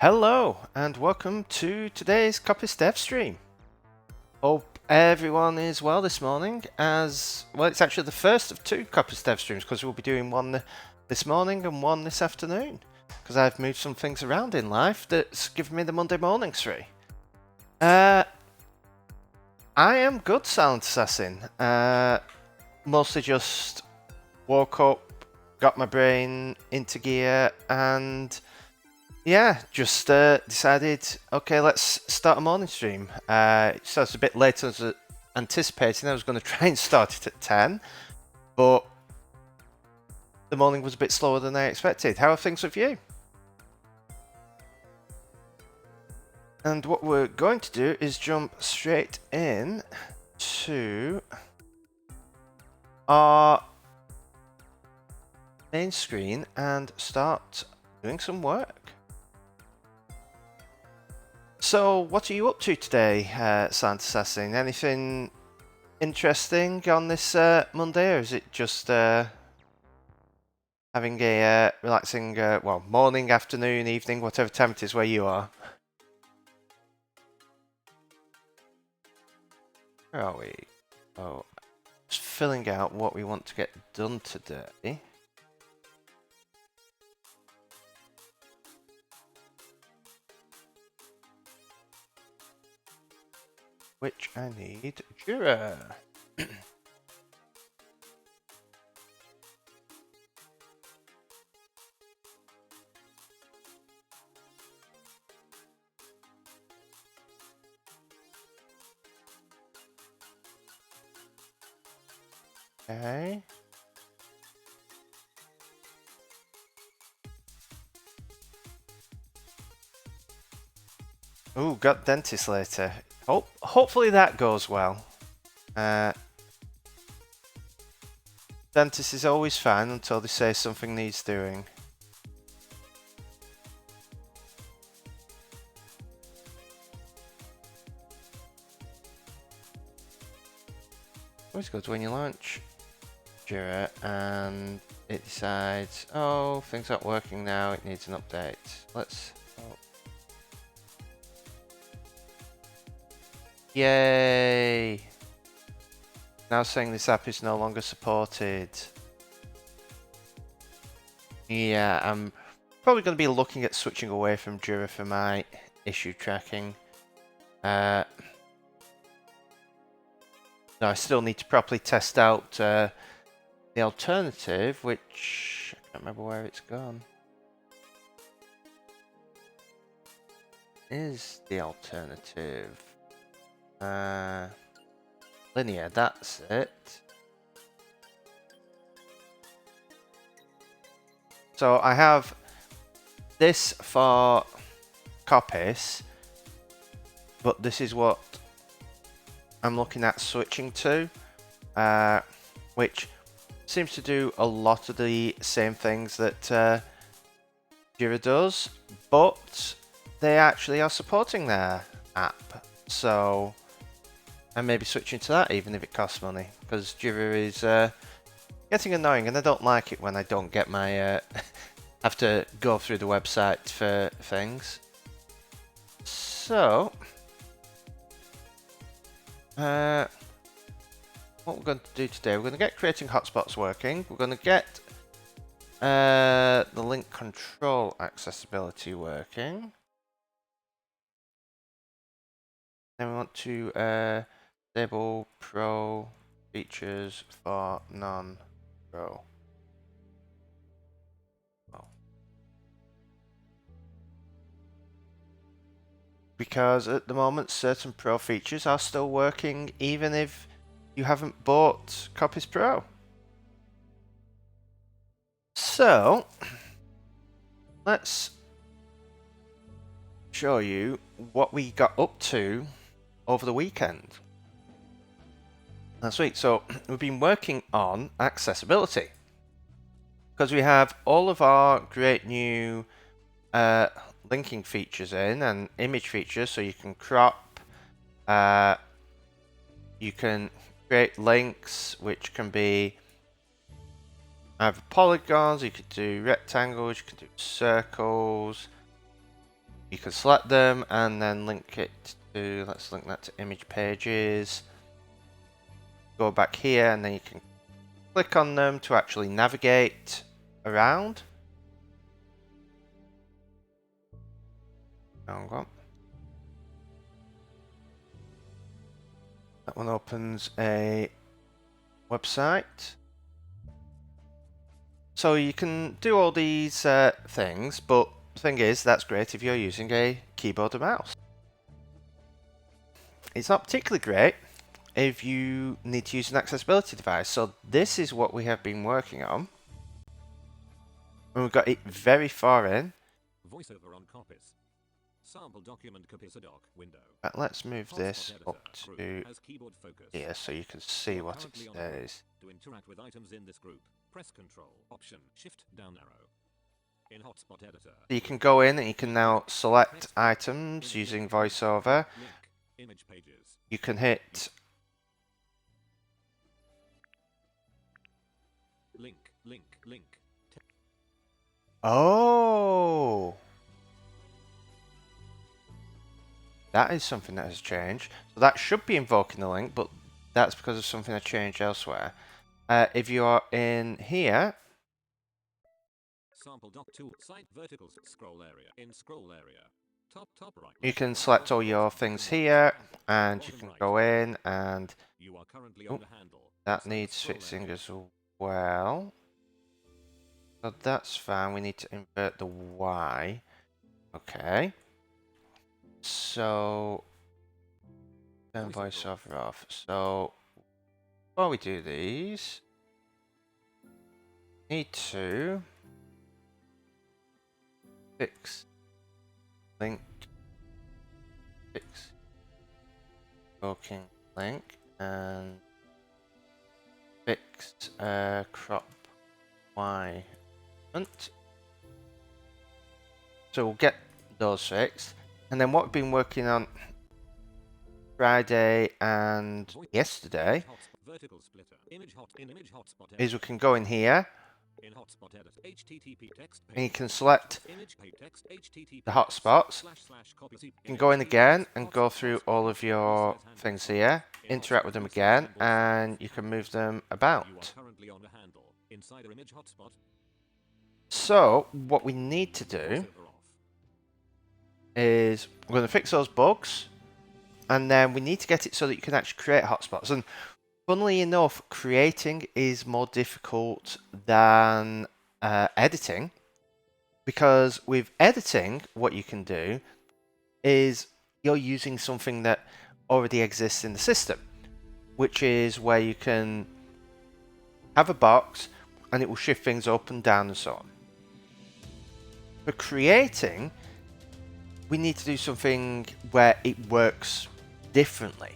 Hello and welcome to today's Coppice Dev stream. Hope everyone is well this morning, as well. It's actually the first of two Coppice Dev streams because we'll be doing one this morning and one this afternoon because I've moved some things around in life that's given me the Monday mornings free. I am good, Silent Assassin. Mostly just woke up, got my brain into gear, and yeah, just decided, okay, let's start a morning stream. It starts a bit later than anticipating. I was going to try and start it at 10, but the morning was a bit slower than I expected. How are things with you? And what we're going to do is jump straight in to our main screen and start doing some work. So, what are you up to today, Silent Assassin? Anything interesting on this Monday, or is it just having a relaxing, well, morning, afternoon, evening, whatever time it is where you are? Where are we? Oh, just filling out what we want to get done today. Which I need Jira. Okay. Ooh, got dentist later. Hopefully that goes well. Dentist is always fine until they say something needs doing. Always good when you launch Jira and it decides, oh, things aren't working now, it needs an update. Let's... Oh. Yay! Now saying this app is no longer supported. Yeah, I'm probably going to be looking at switching away from Jira for my issue tracking. No, I still need to properly test out the alternative, which I can't remember where it's gone. Is the alternative linear? That's it. So I have this for Coppice, but this is what I'm looking at switching to, which seems to do a lot of the same things that Jira does, but they actually are supporting their app. So I may be switching to that even if it costs money, because Jira is getting annoying and I don't like it when I don't get my have to go through the website for things. So what we're going to do today, we're going to get creating hotspots working. We're going to get the link control accessibility working. Then we want to disable pro features for non-pro. Oh. Because at the moment certain pro features are still working even if you haven't bought Coppice Pro. So let's show you what we got up to over the weekend. Last week, so we've been working on accessibility because we have all of our great new linking features in and image features, so you can crop, you can create links which can be either polygons, you could do rectangles, you could do circles, You can select them and then link it to, let's link that to image pages. Go back here and then you can click on them to actually navigate around. Hang on. That one opens a website. So you can do all these things, but the thing is, that's great if you're using a keyboard and mouse. It's not particularly great if you need to use an accessibility device. So this is what we have been working on. And we've got it very far in. Voiceover on Coppice. Sample document Coppice doc window. Let's move this up to here so you can see what it says. To interact with items in this group, press Control Option Shift down arrow. In hotspot editor. You can go in and you can now select items using voiceover. Image pages. You can hit link. Oh, that is something that has changed. So that should be invoking the link, but that's because of something that changed elsewhere. If you are in here, sample doc tool site vertical scroll area. In scroll area, top right. You can select all your things here, and you can go in, and you are currently on the handle. That needs fixing as well. So that's fine. We need to invert the Y. Okay. So turn voiceover off. So while we do these, need to fix link, fix working link, and fix crop Y. So we'll get those fixed, and then what we've been working on Friday and yesterday is we can go in here and you can select the hotspots. You can go in again and go through all of your things here, interact with them again, and you can move them about. So what we need to do is we're going to fix those bugs, and then we need to get it so that you can actually create hotspots. And funnily enough, creating is more difficult than editing, because with editing, what you can do is you're using something that already exists in the system, which is where you can have a box and it will shift things up and down and so on. For creating, we need to do something where it works differently.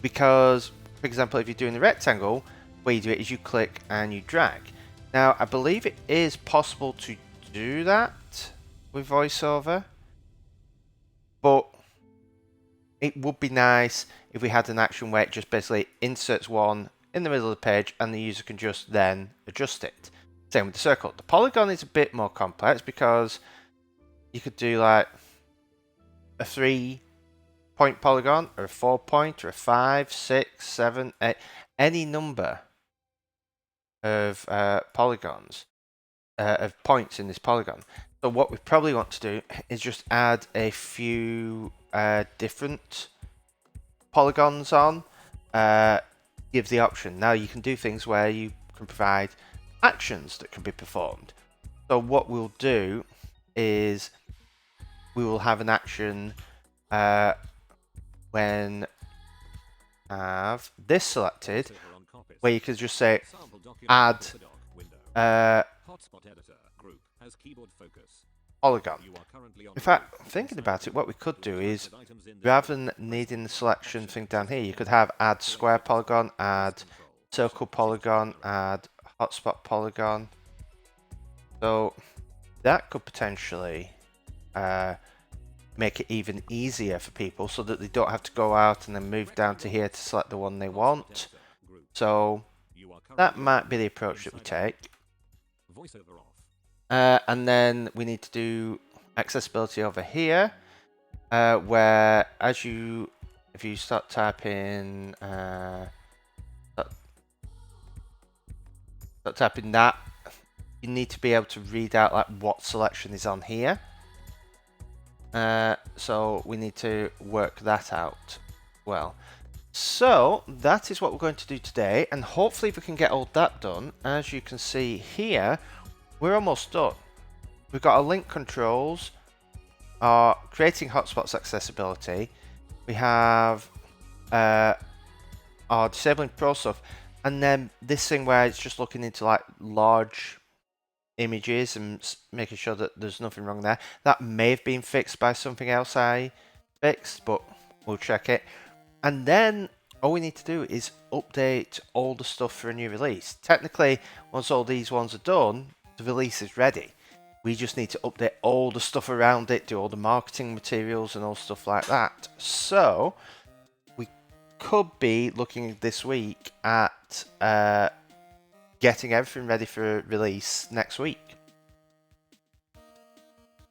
Because, for example, if you're doing the rectangle, the way you do it is you click and you drag. Now, I believe it is possible to do that with VoiceOver, but it would be nice if we had an action where it just basically inserts one in the middle of the page and the user can just then adjust it. Same with the circle. The polygon is a bit more complex because you could do like a 3-point polygon, or a 4-point, or a 5, 6, 7, 8, any number of polygons, of points in this polygon. So what we probably want to do is just add a few different polygons on, give the option. Now you can do things where you can provide actions that can be performed. So what we'll do is we will have an action when have this selected, where you can just say add polygon. In fact, thinking about it, what we could do is, rather than needing the selection thing down here, you could have add square polygon, add circle polygon, add hotspot polygon. So that could potentially make it even easier for people so that they don't have to go out and then move down to here to select the one they want. So that might be the approach that we take. And then we need to do accessibility over here, where if you start typing that, you need to be able to read out like what selection is on here. So we need to work that out well. So that is what we're going to do today, and hopefully if we can get all that done, as you can see here, we're almost done. We've got our link controls, our creating hotspots accessibility, we have our disabling pro stuff, and then this thing where it's just looking into like large images and making sure that there's nothing wrong there. That may have been fixed by something else I fixed, but we'll check it. And then all we need to do is update all the stuff for a new release. Technically, once all these ones are done, the release is ready. We just need to update all the stuff around it, do all the marketing materials and all stuff like that. So we could be looking this week at getting everything ready for release next week.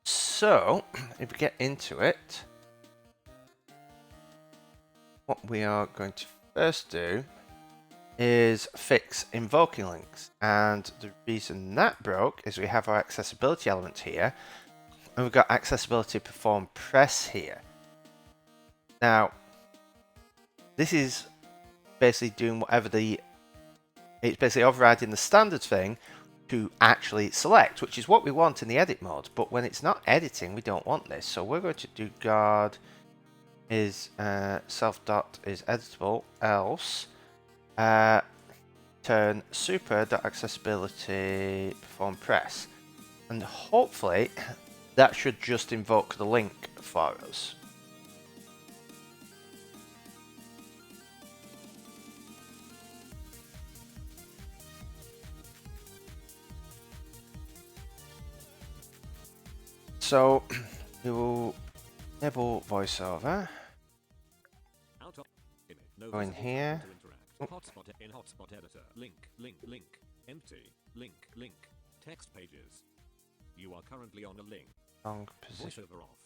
So if we get into it, what we are going to first do is fix invoking links, and the reason that broke is we have our accessibility element here, and we've got accessibility perform press here. Now this is basically doing whatever it's basically overriding the standard thing to actually select, which is what we want in the edit mode, but when it's not editing we don't want this. So we're going to do guard is self dot is editable, else turn super dot accessibility perform press, and hopefully that should just invoke the link for us. So we will enable voiceover. Out of image. No Go in visible here. to interact. Hotspot in hotspot editor. Link. Empty. Link. Text pages. You are currently on a link. Wrong position. Voiceover off.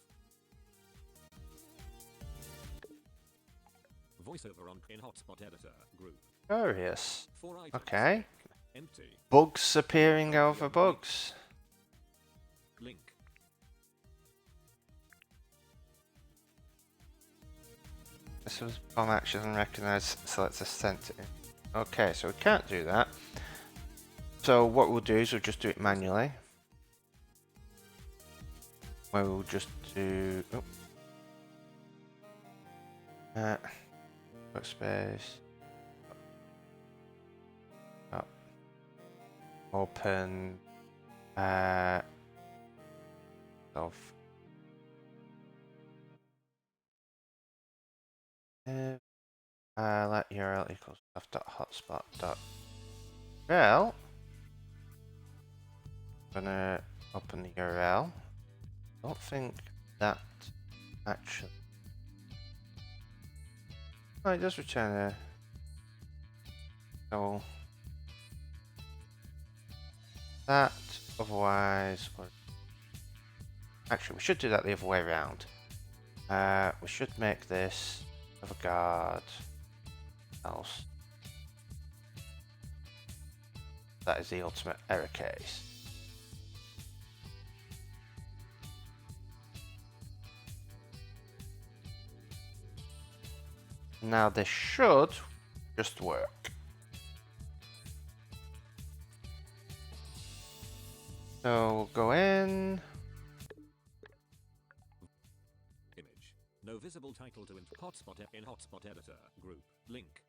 Voiceover on in hotspot editor group. Curious. 4 items. Okay. Empty. Bugs appearing over bugs. Link. This was on action and recognize select a sent. Okay, so we can't do that. So what we'll do is we'll just do it manually. Where we'll just do workspace. Open of let URL equals stuff.hotspot.rel. I'm gonna open the URL. Don't think that actually. Oh, it does return a. So that otherwise. Actually, we should do that the other way around. We should make this of a guard else. That is the ultimate error case. Now this should just work. So we'll go in. Image. No visible title to hotspot in hotspot editor group. Link.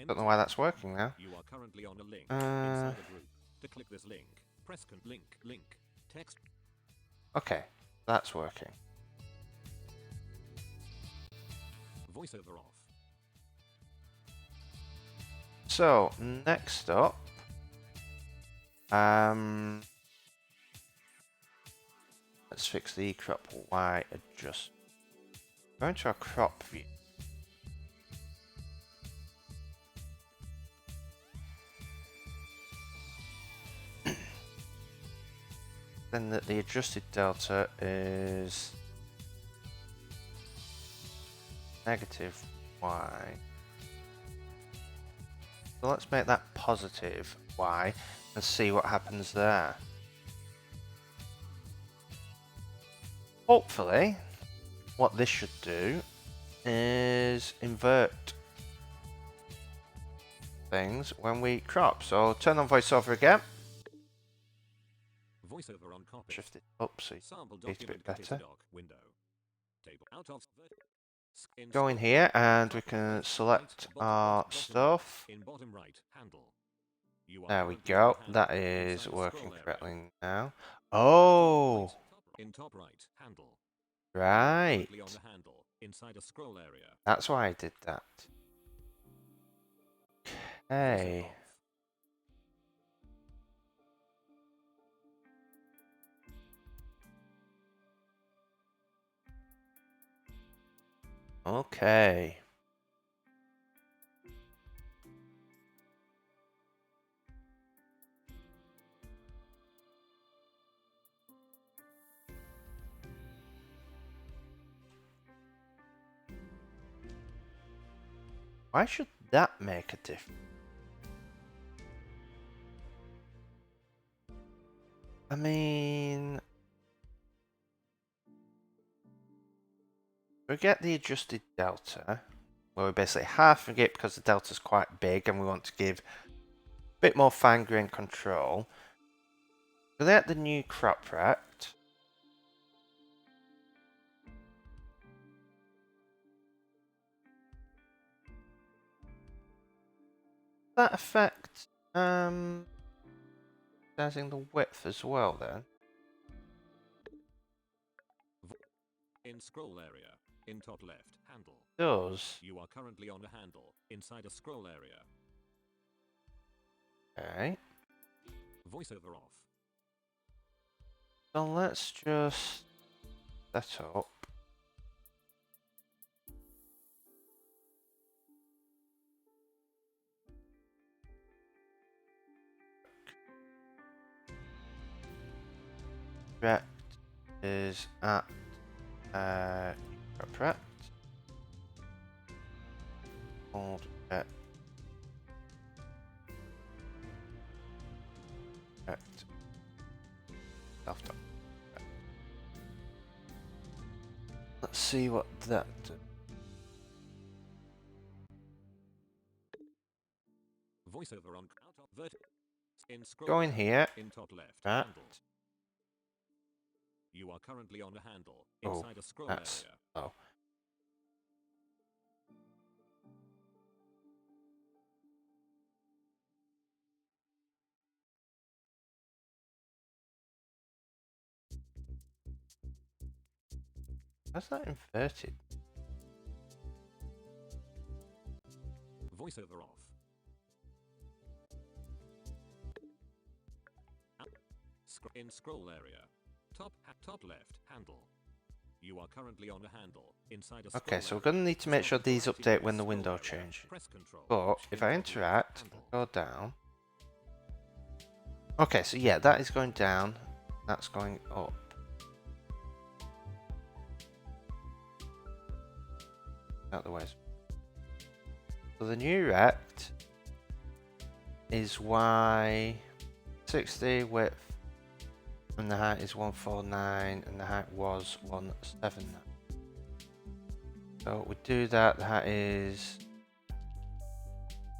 Don't know why that's working now. You are currently on a link inside the group. To click this link, press link. Text. Okay, that's working. Voiceover off. So next up, let's fix the crop Y adjust. Go into our crop view. then that the adjusted delta is negative y. So let's make that positive y and see what happens there. Hopefully, what this should do is invert things when we crop. So turn on voiceover again. Voiceover on Coppice. Shift it up so Sample it's a bit document Coppice better. doc window. Table out of Go in here and we can select our stuff. in bottom right handle. You are There we currently on go. the handle That is inside a working scroll area. correctly now. Oh, In top right handle. right. Currently on the handle inside a scroll area. That's why I did that. Hey. Okay. Why should that make a difference? I mean, we get the adjusted delta, where we're basically halving it because the delta's quite big and we want to give a bit more fine grain control. So they get the new crop rect. That affect sizing the width as well then? In scroll area. In top left handle. Does. You are currently on the handle inside a scroll area. Okay. Voiceover off. So let's just set up. Rect is at crop rect. Hold rect. Rect. After. Let's see what that does. Voiceover on out of vert. In scroll Go in area. here. In top left That. handle. You are currently on the handle Oh, inside a scroll that's area. oh. How's that inverted? Voiceover off. In scroll area. Top left handle. You are currently on the handle inside a scroll Okay, so we're area. going to need to make sure these update when the window changes. Press control. But if I In top left interact and handle. go down. Okay, so yeah, that is going down. That's going up. Out the way. So the new rect is Y60 width and the height is 149 and the height was 179. So we do that, the height is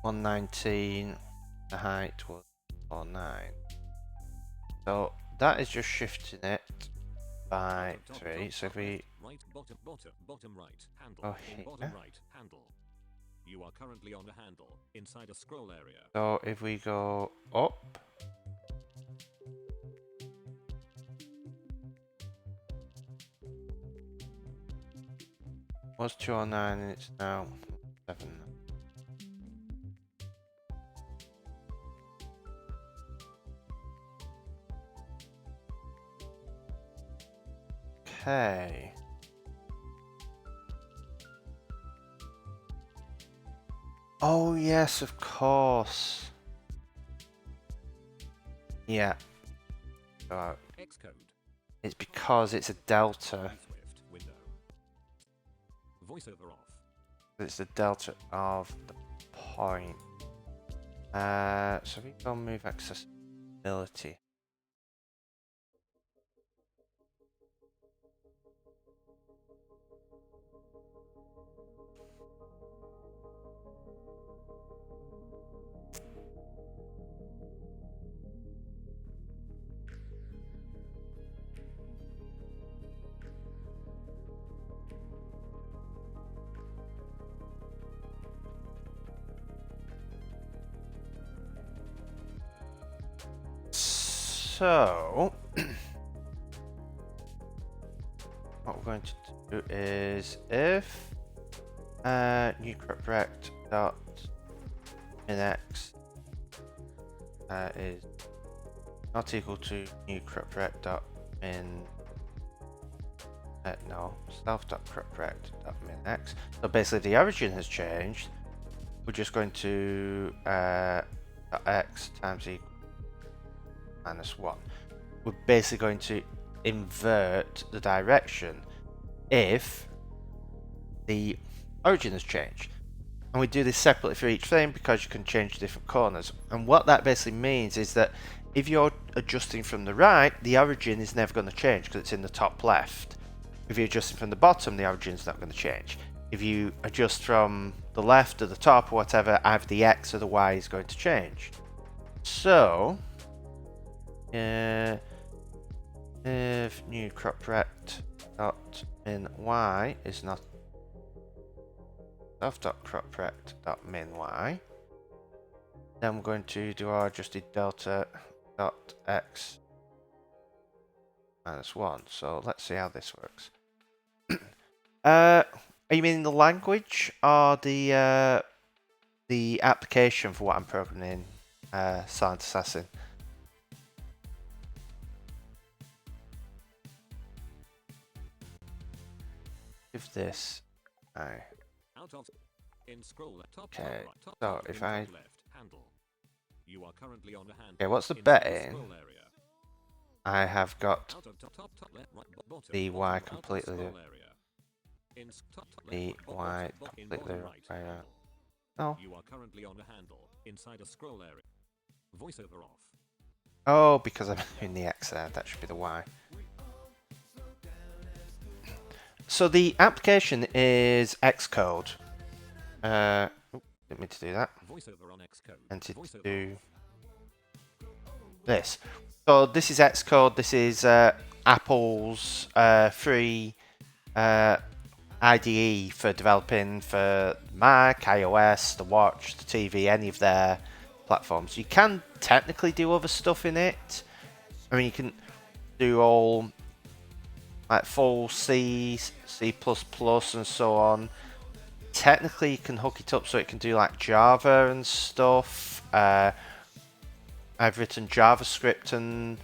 119, the height was 49. So that is just shifting it by 3. So if we right bottom right handle. Oh, In here. bottom right handle. You are currently on the handle inside a scroll area. So if we go up, was 209 and it's now 7. Okay. Oh yes, of course. Yeah. So Xcode. it's because it's a delta. Swift window. Voiceover off. It's the delta of the point. So we go move accessibility. So, what we're going to do is if new crop rect dot minx is not equal to new crop rect dot min no self dot crop rect dot minx. So basically the origin has changed. We're just going to x times equal -1. We're basically going to invert the direction if the origin has changed. And we do this separately for each frame because you can change different corners. And what that basically means is that if you're adjusting from the right, the origin is never going to change because it's in the top left. If you're adjusting from the bottom, the origin is not going to change. If you adjust from the left to the top or whatever, either the X or the Y is going to change. So, if new crop rect dot min y is not self dot crop rect dot min y, then we're going to do our adjusted delta dot x -1. So let's see how this works. Are you meaning the language or the application for what I'm programming in Silent Assassin? If this Out of in scroll top okay, right, top so if I left handle. You are currently on the handle. okay, what's the inside betting? scroll area. I have got Out of top left right bottom. the bottom, Y out of completely scroll area. In top the left, bottom, Y bottom, in completely bottom right right. handle. Oh. You are currently on the handle inside a scroll area. Voiceover off. Oh, because I'm doing the X there, that should be the Y. So the application is Xcode. Didn't mean to do that. Voiceover on Xcode. And to Voiceover do off. this. So this is Xcode. This is Apple's free IDE for developing for Mac, iOS, the watch, the TV, any of their platforms. You can technically do other stuff in it. I mean, you can do all like full C, C++, and so on. Technically, you can hook it up so it can do like Java and stuff. I've written JavaScript and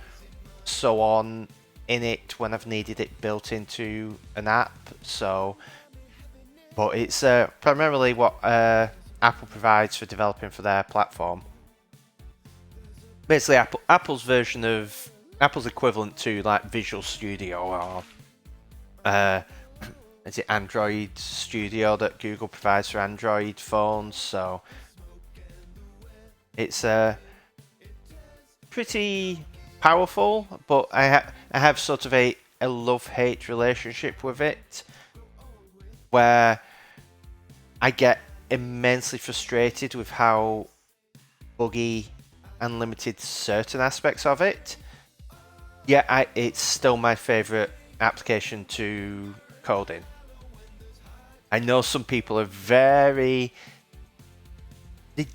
so on in it when I've needed it built into an app. So, but it's primarily what Apple provides for developing for their platform. Basically, Apple's version of Apple's equivalent to like Visual Studio or is it Android Studio that Google provides for Android phones. So it's pretty powerful, but I have sort of a love-hate relationship with it, where I get immensely frustrated with how buggy and limited certain aspects of it. Yeah, it's still my favorite application to code in. I know some people are they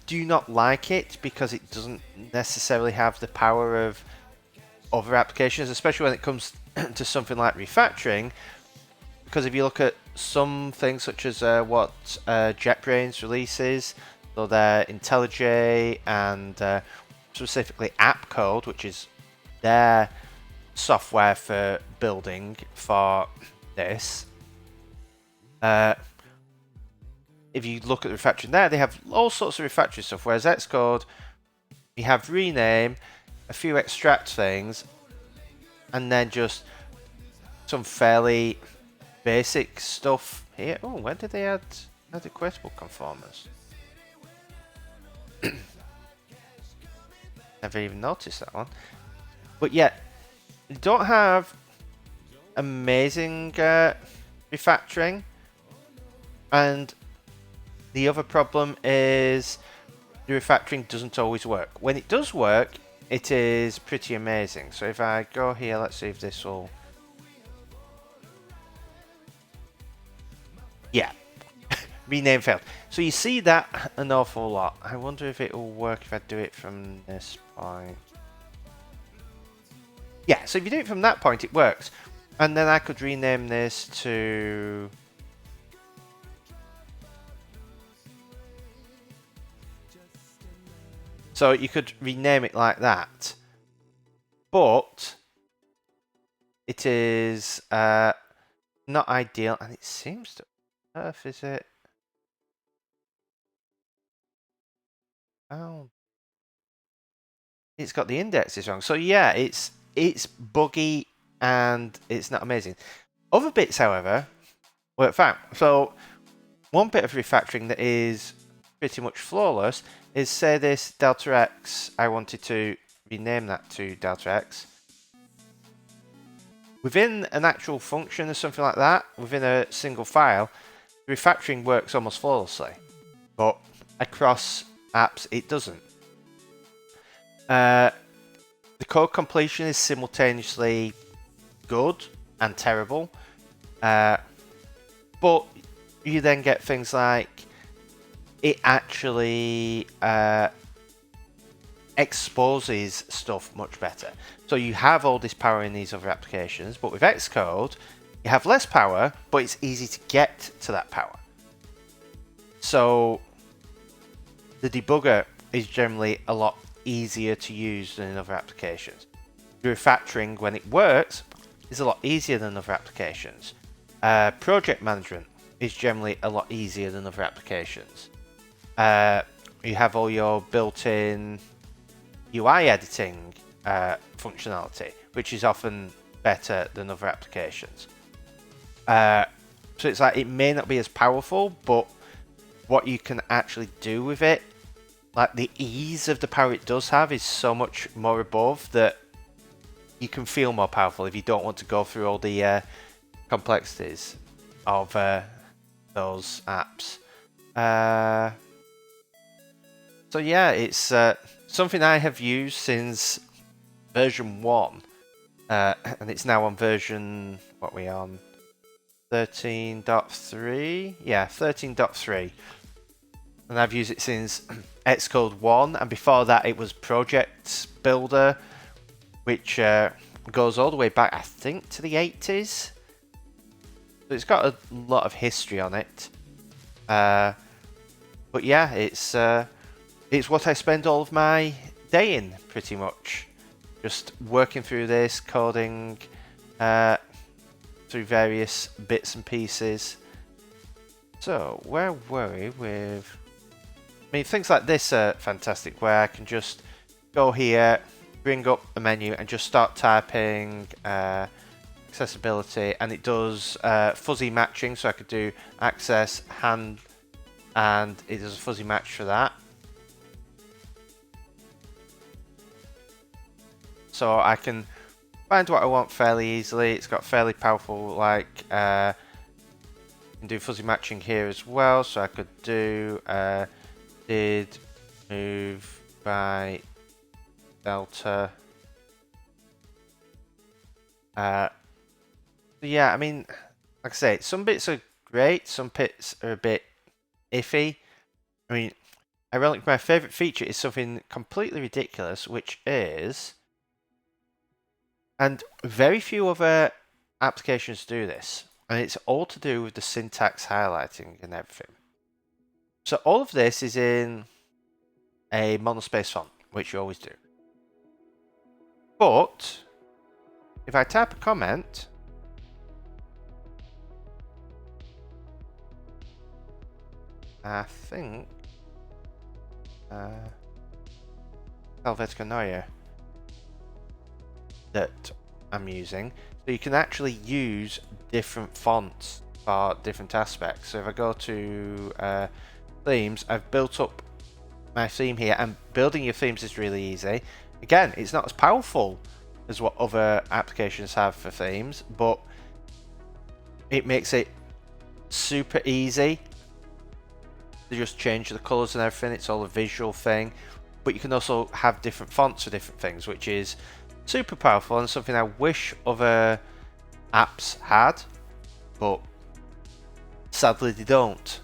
do not like it because it doesn't necessarily have the power of other applications, especially when it comes to something like refactoring. Because if you look at some things such as what JetBrains releases, so their IntelliJ and specifically AppCode, which is their software for building for this. If you look at the refactoring there, they have all sorts of refactoring stuff, whereas Xcode, you have rename, a few extract things, and then just some fairly basic stuff here. Oh, when did they add equatable conformers? Never even noticed that one. But yeah, you don't have amazing refactoring, and the other problem is the refactoring doesn't always work. When it does work, it is pretty amazing. So if I go here, let's see if this will... Yeah, rename failed. So you see that an awful lot. I wonder if it will work if I do it from this point. Yeah, so if you do it from that point, it works. And then I could rename this to... So you could rename it like that. But it is not ideal, and it seems to... Earth, is it? Oh. It's got the indexes wrong. So yeah, it's buggy and it's not amazing. Other bits, however, work fine. So one bit of refactoring that is pretty much flawless is, say this Delta X, I wanted to rename that to Delta X. Within an actual function or something like that, within a single file, refactoring works almost flawlessly. But across apps, it doesn't. The code completion is simultaneously good and terrible. But you then get things like it actually exposes stuff much better. So you have all this power in these other applications, but with Xcode, you have less power, but it's easy to get to that power. So the debugger is generally a lot easier to use than in other applications. The refactoring, when it works, is a lot easier than other applications. Project management is generally a lot easier than other applications. You have all your built-in UI editing functionality, which is often better than other applications. So it's like it may not be as powerful, but what you can actually do with it, like the ease of the power it does have, is so much more above that you can feel more powerful if you don't want to go through all the complexities of those apps. So yeah, it's something I have used since version 1, and it's now on version, what are we on? 13.3? Yeah, 13.3. And I've used it since Xcode 1, and before that it was Project Builder, which goes all the way back, I think, to the 80s. So it's got a lot of history on it. But yeah, it's what I spend all of my day in, pretty much. Just working through this, coding through various bits and pieces. So, where were we with... I mean, things like this are fantastic, where I can just go here, bring up a menu, and just start typing accessibility, and it does fuzzy matching, so I could do access, hand, and it does a fuzzy match for that. So I can find what I want fairly easily. It's got fairly powerful, like, you can do fuzzy matching here as well, so I could do did move by delta. Yeah, I mean, like I say, some bits are great, some bits are a bit iffy. I mean, ironically, my favorite feature is something completely ridiculous, which is, and very few other applications do this, and it's all to do with the syntax highlighting and everything. So all of this is in a monospace font, which you always do. But if I type a comment, I think Helvetica Neue, that I'm using. So you can actually use different fonts for different aspects. So if I go to themes, I've built up my theme here, and building your themes is really easy. Again, it's not as powerful as what other applications have for themes, but it makes it super easy to just change the colors and everything. It's all a visual thing, but you can also have different fonts for different things, which is super powerful and something I wish other apps had, but sadly they don't.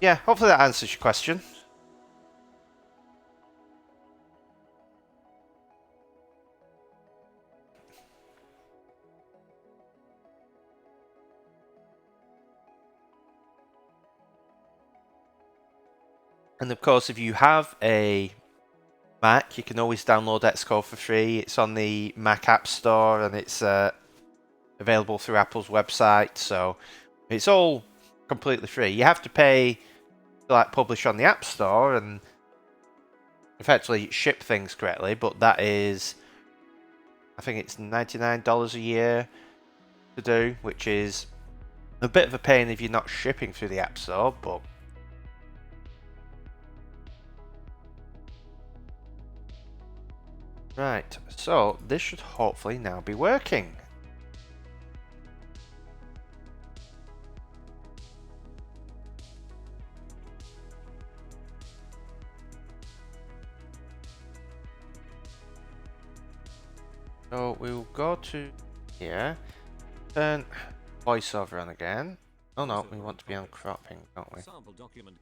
Yeah, hopefully that answers your question. And of course, if you have a Mac, you can always download Xcode for free. It's on the Mac App Store, and it's available through Apple's website, so it's all completely free. You have to pay to like publish on the App Store and effectively ship things correctly, but that is, I think it's $99 a year to do, which is a bit of a pain if you're not shipping through the App Store, but right, so this should hopefully now be working. So we'll go to here, turn voiceover on again. Oh no, we want to be on cropping, don't we? Sample document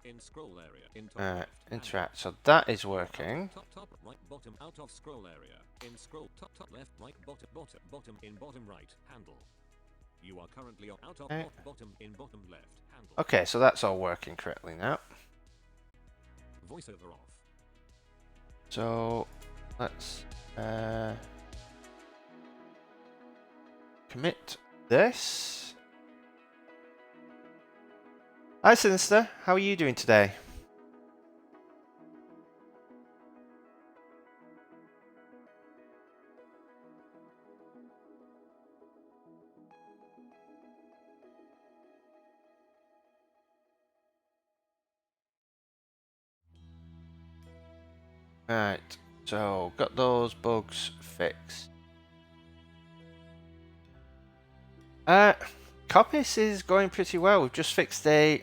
in scroll area in top left, interact. So that is working. top right bottom out of scroll area in scroll top left right bottom in bottom right handle. You are currently on out of bottom in bottom left handle. Okay, so that's all working correctly now. Voiceover off. So let's commit this. Hi Sinister, how are you doing today? Right, so got those bugs fixed. Coppice is going pretty well. We've just fixed a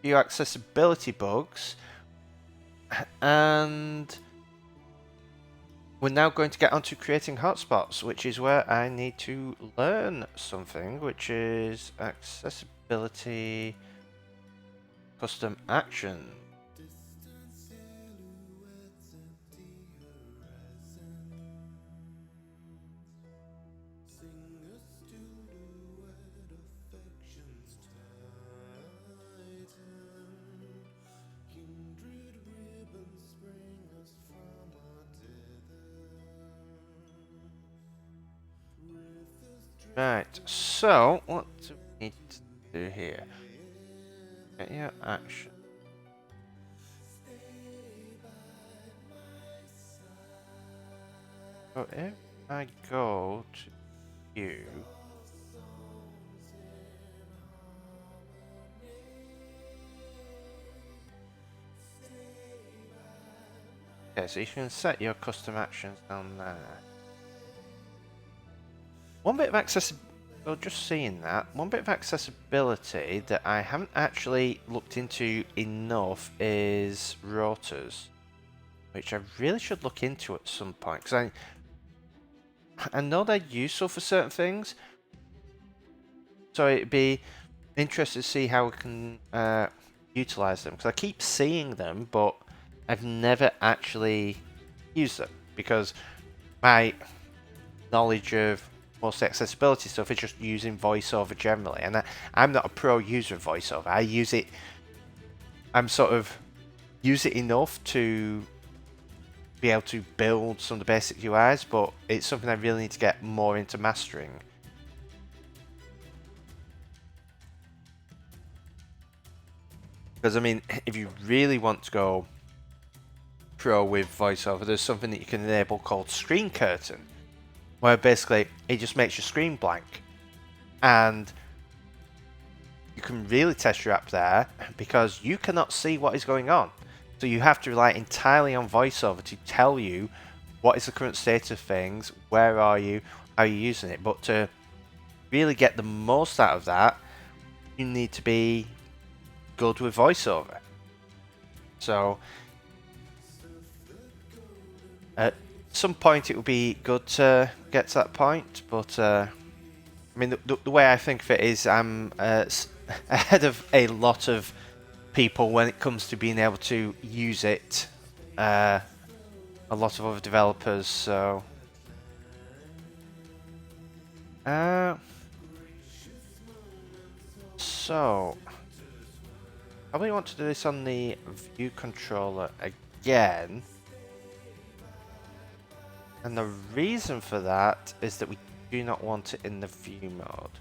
few accessibility bugs, and we're now going to get onto creating hotspots, which is where I need to learn something, which is accessibility custom action. Right, so what do we need to do here? Get your action. So if I go to you, okay, so you can set your custom actions down there. One bit of accessibility, well, just seeing that, one bit of accessibility that I haven't actually looked into enough is rotors, which I really should look into at some point, because I know they're useful for certain things, so it'd be interesting to see how we can utilize them, because I keep seeing them, but I've never actually used them, because my knowledge of most accessibility stuff is just using voiceover generally, and I'm not a pro user of voiceover. I use it, I'm sort of use it enough to be able to build some of the basic UIs, but it's something I really need to get more into mastering. Because I mean, if you really want to go pro with VoiceOver, there's something that you can enable called Screen Curtain, where basically it just makes your screen blank. And you can really test your app there because you cannot see what is going on. So you have to rely entirely on VoiceOver to tell you what is the current state of things, where are you, how are you using it. But to really get the most out of that, you need to be good with VoiceOver. So at some point it would be good to get to that point, but I mean the way I think of it is I'm ahead of a lot of people when it comes to being able to use it. A lot of other developers, so probably want to do this on the view controller again, and the reason for that is that we do not want it in the view mode.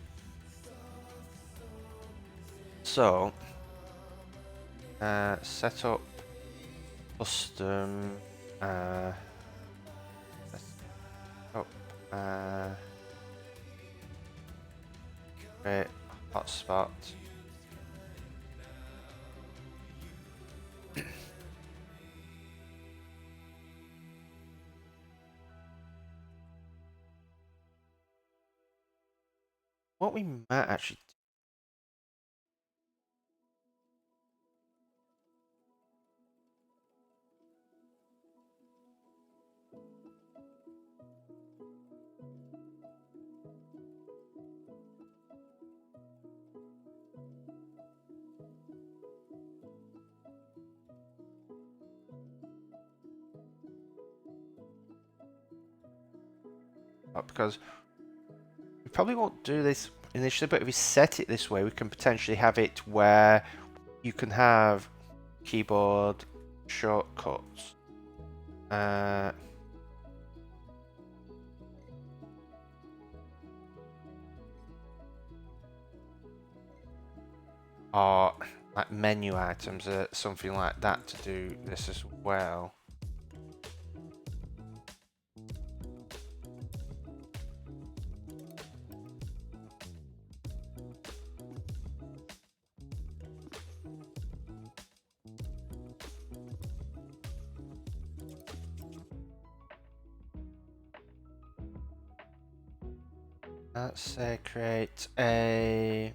So set up custom create hotspot. What we might actually because we probably won't do this initially, but if we set it this way, we can potentially have it where you can have keyboard shortcuts. Or like menu items or something like that to do this as well. Let's say create a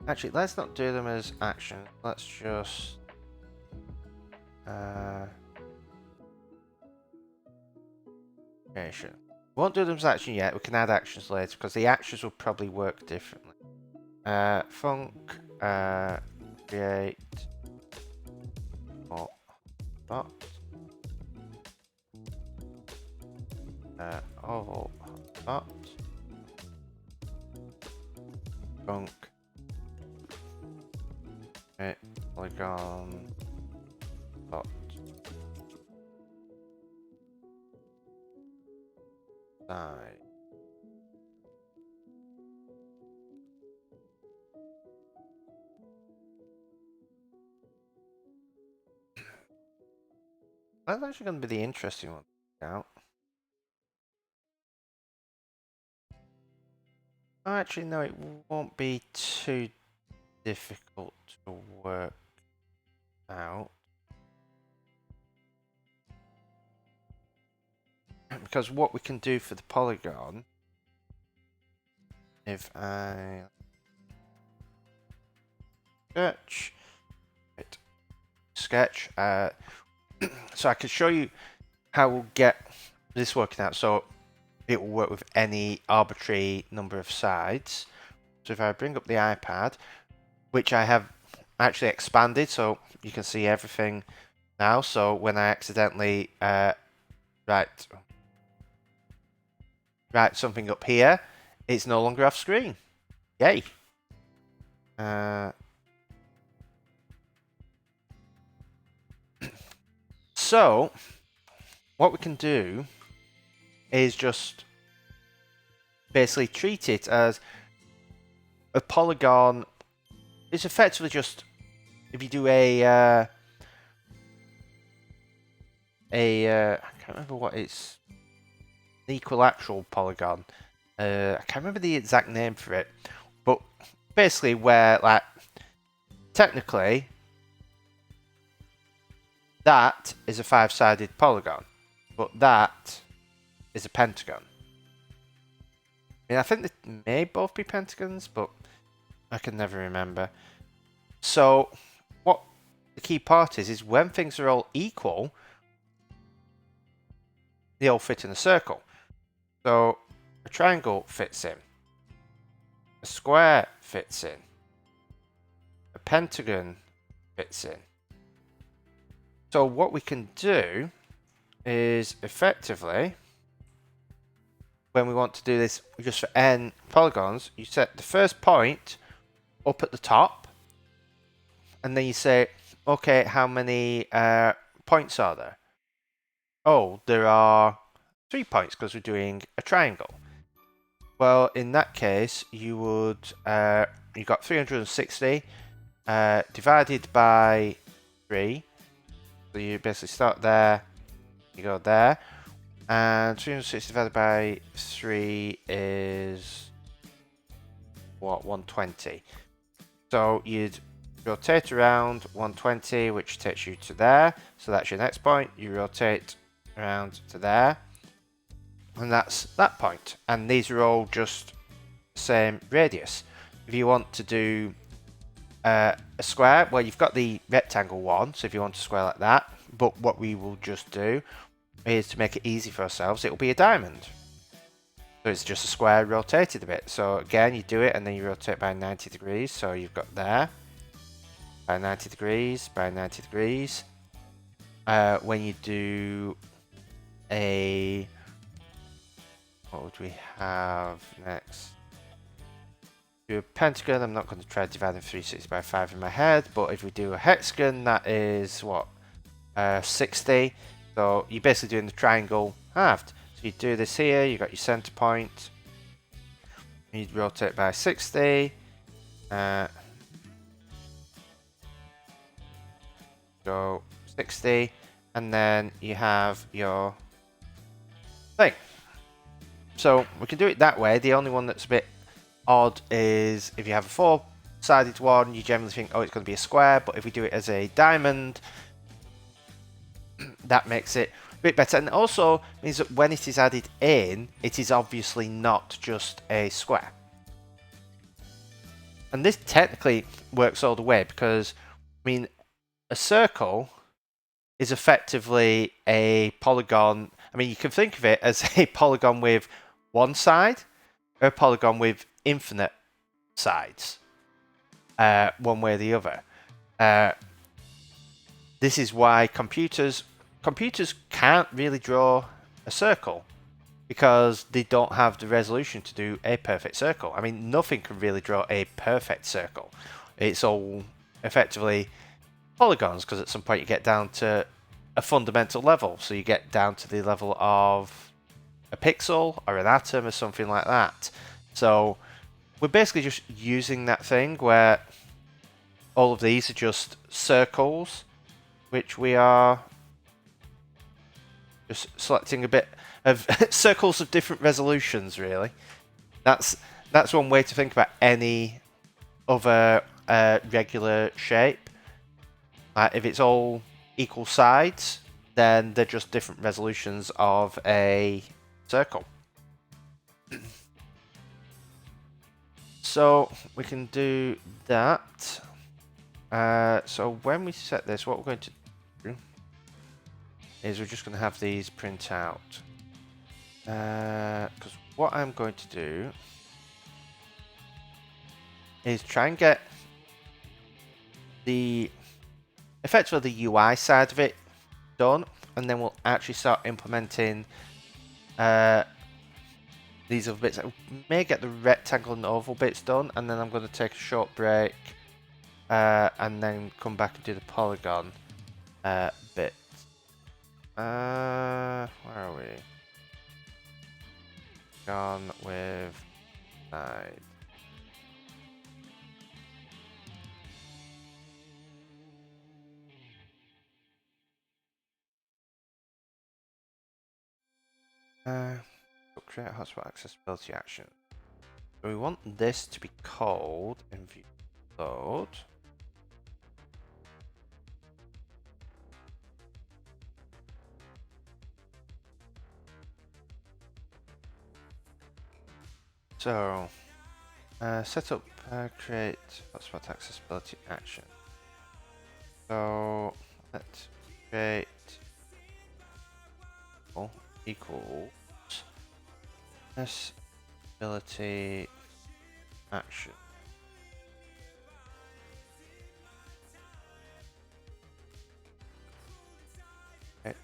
actually, let's not do them as action. Let's just creation. Won't do them as action yet. We can add actions later because the actions will probably work differently. Func create hotspot. Oval hotspot. Func create polygon dot side. That's actually going to be the interesting one now. Oh, actually, no, it won't be too difficult to work out. Because what we can do for the polygon, if I sketch, so I can show you how we'll get this working out. So it will work with any arbitrary number of sides. So if I bring up the iPad, which I have actually expanded, so you can see everything now. So when I accidentally write something up here, it's no longer off screen. Yay! So what we can do is just basically treat it as a polygon it's effectively just if you do a I can't remember what it's, an equilateral polygon. I can't remember the exact name for it, but basically where like technically that is a 5-sided polygon, but that is a pentagon. I mean, I think they may both be pentagons, but I can never remember. So what the key part is when things are all equal, they all fit in a circle. So a triangle fits in, a square fits in, a pentagon fits in. So what we can do is effectively, when we want to do this just for n polygons, you set the first point up at the top, and then you say, okay, how many points are there? Oh, there are 3 points because we're doing a triangle. Well, in that case, you would you got 360 divided by 3. So you basically start there, you go there, and 360 divided by 3 is what, 120. So you'd rotate around 120, which takes you to there. So that's your next point. You rotate around to there, and that's that point. And these are all just the same radius. If you want to do a square, well, you've got the rectangle one, so if you want to square like that, but what we will just do is, to make it easy for ourselves, it will be a diamond. So it's just a square rotated a bit. So again, you do it and then you rotate by 90 degrees. So you've got there by 90 degrees, by 90 degrees. When you do a, what would we have next? Do a pentagon. I'm not going to try dividing 360 by 5 in my head, but if we do a hexagon, that is what, 60. So you're basically doing the triangle halved. So you do this here, you got your center point, you rotate by 60, go 60, and then you have your thing. So we can do it that way. The only one that's a bit odd is if you have a 4-sided one, you generally think, oh, it's going to be a square, but if we do it as a diamond, that makes it a bit better, and also means that when it is added in, it is obviously not just a square. And this technically works all the way because, I mean, a circle is effectively a polygon. I mean, you can think of it as a polygon with one side or a polygon with infinite sides, one way or the other. This is why computers can't really draw a circle because they don't have the resolution to do a perfect circle. I mean, nothing can really draw a perfect circle. It's all effectively polygons because at some point you get down to a fundamental level. So you get down to the level of a pixel or an atom or something like that. So we're basically just using that thing where all of these are just circles, which we are just selecting a bit of circles of different resolutions, really. That's one way to think about any other regular shape. If it's all equal sides, then they're just different resolutions of a circle. So we can do that. So when we set this, what we're going to do is we're just going to have these print out. Because what I'm going to do is try and get effectively the UI side of it done, and then we'll actually start implementing these other bits. I may get the rectangle and oval bits done, and then I'm going to take a short break and then come back and do the polygon bit. Where are we? Gone with side. Create a hotspot accessibility action. So we want this to be called in view load. So set up create hotspot accessibility action. So let's create equals accessibility action. It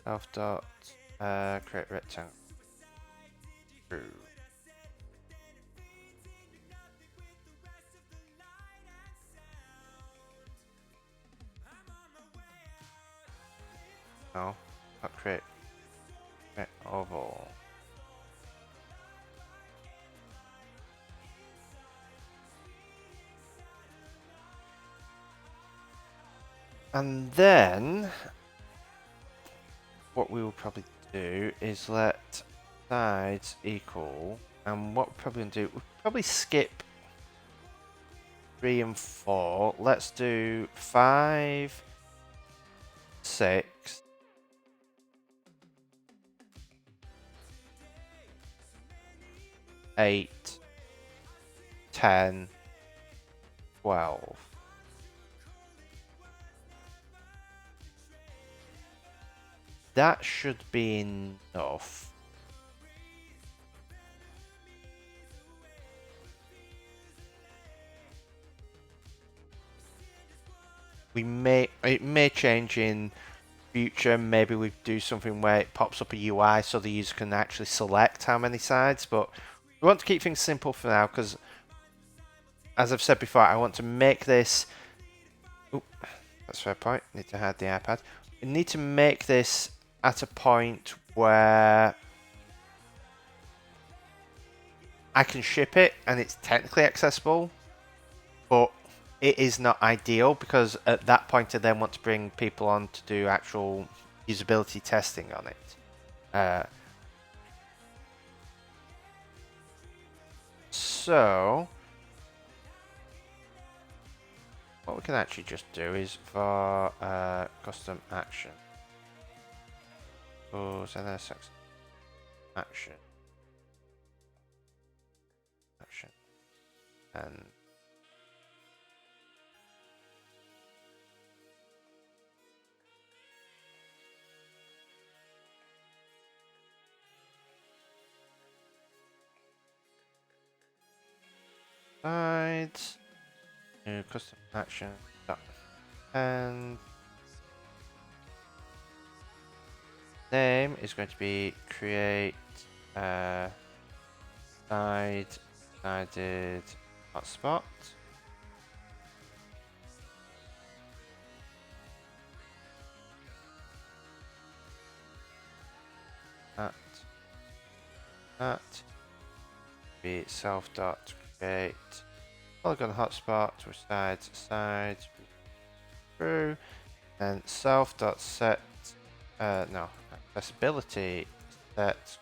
self dot create rectangle. True. No, not create oval. And then what we will probably do is let sides equal, and what we're probably going to do, we'll probably skip 3 and 4. Let's do 5, 6, 8, 10, 12. That should be enough. It may change in future. Maybe we do something where it pops up a UI so the user can actually select how many sides, but we want to keep things simple for now because, as I've said before, I want to make this. Oop, that's a fair point. Need to hide the iPad. We need to make this at a point where I can ship it and it's technically accessible, but it is not ideal because at that point I then want to bring people on to do actual usability testing on it. So what we can actually just do is for custom action. Oh, so there's action. And sides, new custom action, and name is going to be create sided hotspot. That be self dot create polygon hotspot with sides through, and self dot set no accessibility set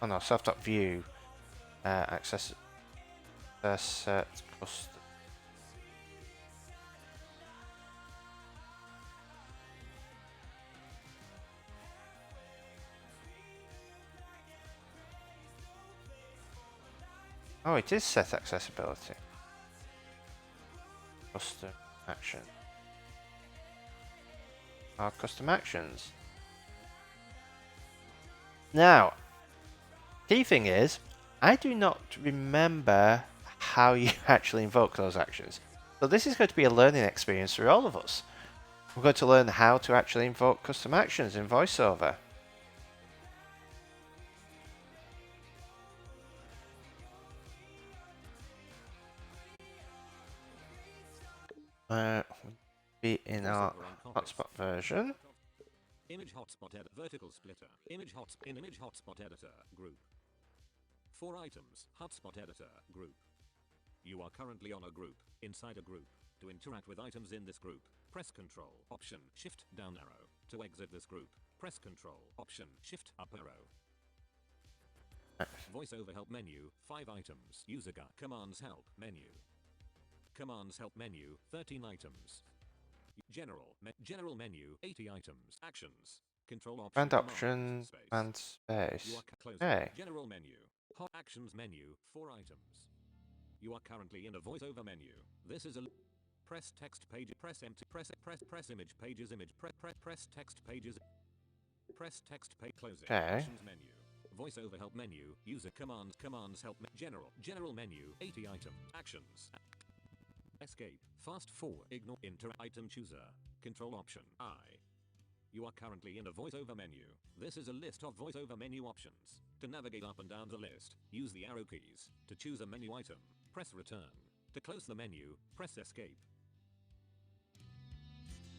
self dot view access set custom. Oh, it is set accessibility. Custom action. Our custom actions. Now, key thing is, I do not remember how you actually invoke those actions. So this is going to be a learning experience for all of us. We're going to learn how to actually invoke custom actions in VoiceOver. Be in our hotspot version. Image hotspot editor, vertical splitter, image hotspot editor group. 4 items, hotspot editor group. You are currently on a group. Inside a group. To interact with items in this group, press Control, Option, Shift, down arrow. To exit this group, press Control, Option, Shift, up arrow. Voiceover help menu, 5 items. User guide. Commands help menu. Commands help menu, 13 items. General menu, 80 items. Actions. Control option. And option space. and space. You are closing. Okay. General menu. Hot actions menu, 4 items. You are currently in a voiceover menu. This is a press text page. Press empty. Press image pages. Press text pages. Press text page. Closing. Okay. Actions menu. Voiceover help menu. User commands help general menu. 80 items. Actions. Escape. Fast forward. Ignore. Enter item chooser. Control option. I. You are currently in a voiceover menu. This is a list of voiceover menu options. To navigate up and down the list, use the arrow keys. To choose a menu item, press return. To close the menu, press escape.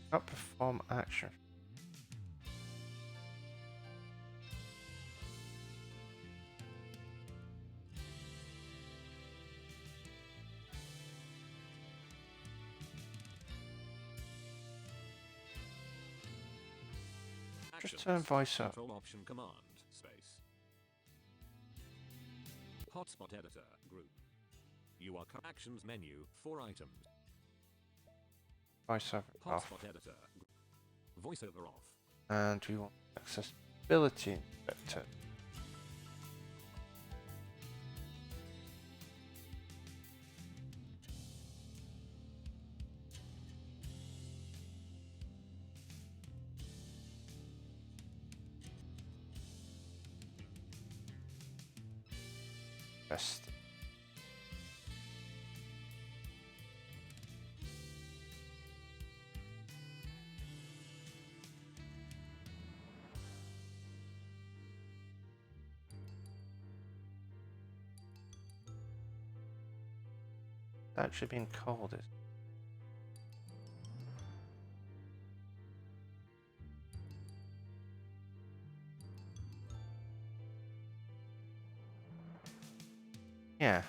Perform action. Just turn voice up. Control option command space. Hotspot editor group. You are actions menu 4 items. Voiceover off. Hotspot editor. Voiceover off. And we want accessibility inspector. Best. Actually been called it. Yeah.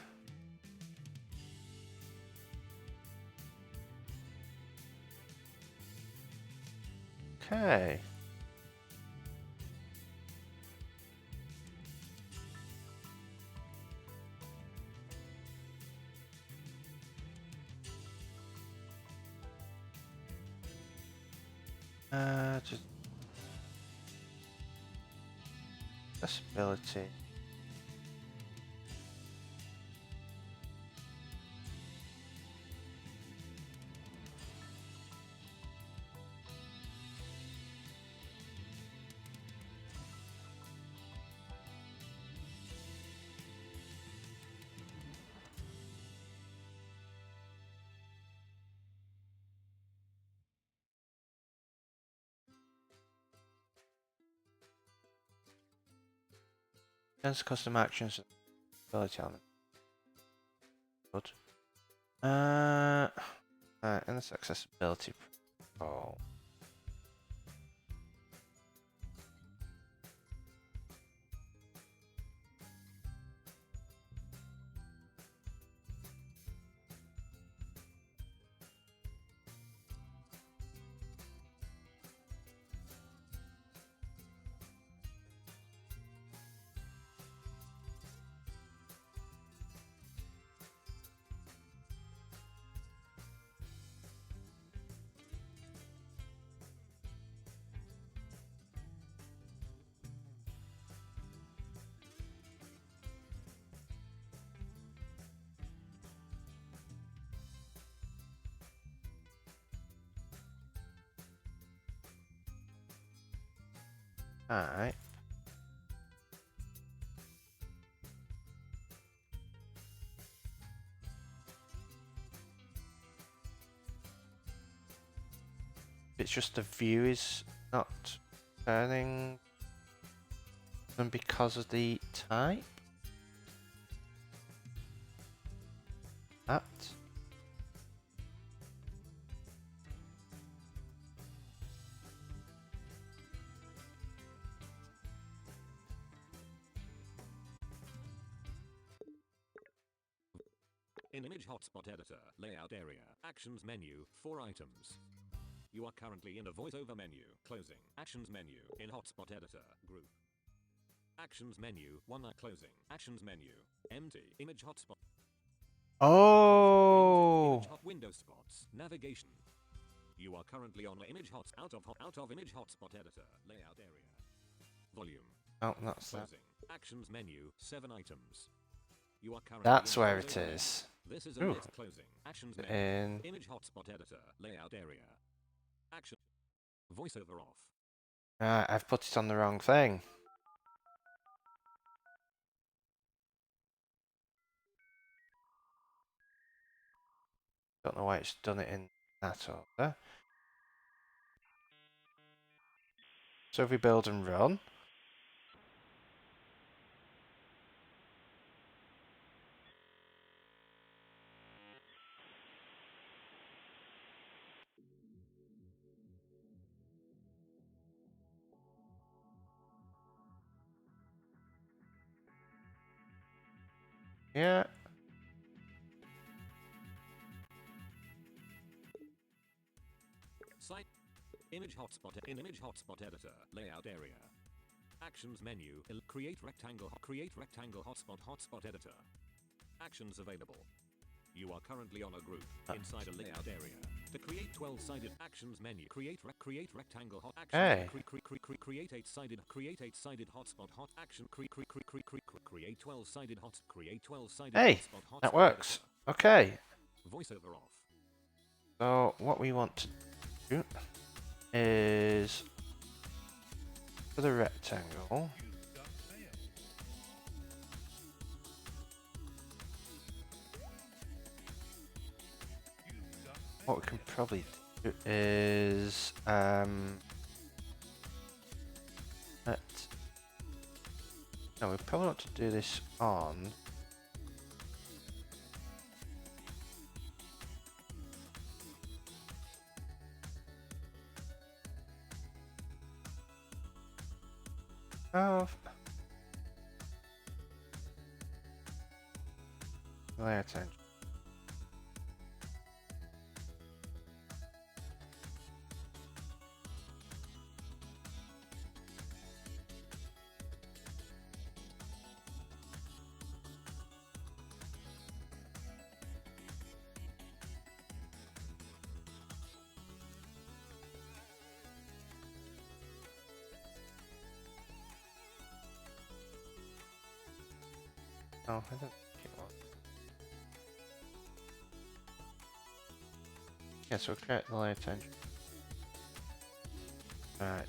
Okay. Just accessibility. Against custom actions ability element. Good. And this accessibility protocol. Alright. It's just the view is not turning them because of the type. That. In image hotspot editor, layout area, actions menu, 4 items. You are currently in a voiceover menu, closing, actions menu, in hotspot editor, group. Actions menu, 1 closing, actions menu, empty, image hotspot. Oh! Image hot window spots, navigation. You are currently on image hot out of image hotspot editor, layout area. Volume. Oh, that's that. Closing. Actions menu, 7 items. You are currently That's in where voiceover it menu. is. This is a Ooh. list closing. Actions menu. In. Image hotspot editor, layout area. Action. Voiceover off. I've put it on the wrong thing. Don't know why it's done it in that order. So if we build and run. Yeah. Site. Image hotspot in image hotspot editor, layout area. Actions menu, create rectangle hotspot editor. Actions available. You are currently on a group inside a layout area. To create 12-sided actions menu, create rectangle hot action. Hey. Create 8-sided hotspot hot action. Create 12-sided hot. Create 12-sided Hey, hotspot. that works. Okay. Voiceover off. So what we want to do is for the rectangle. What we can probably do is no, we probably want to do this on of layer change. Oh, I don't think it was. Yeah, so we'll create the layer tangent. Right.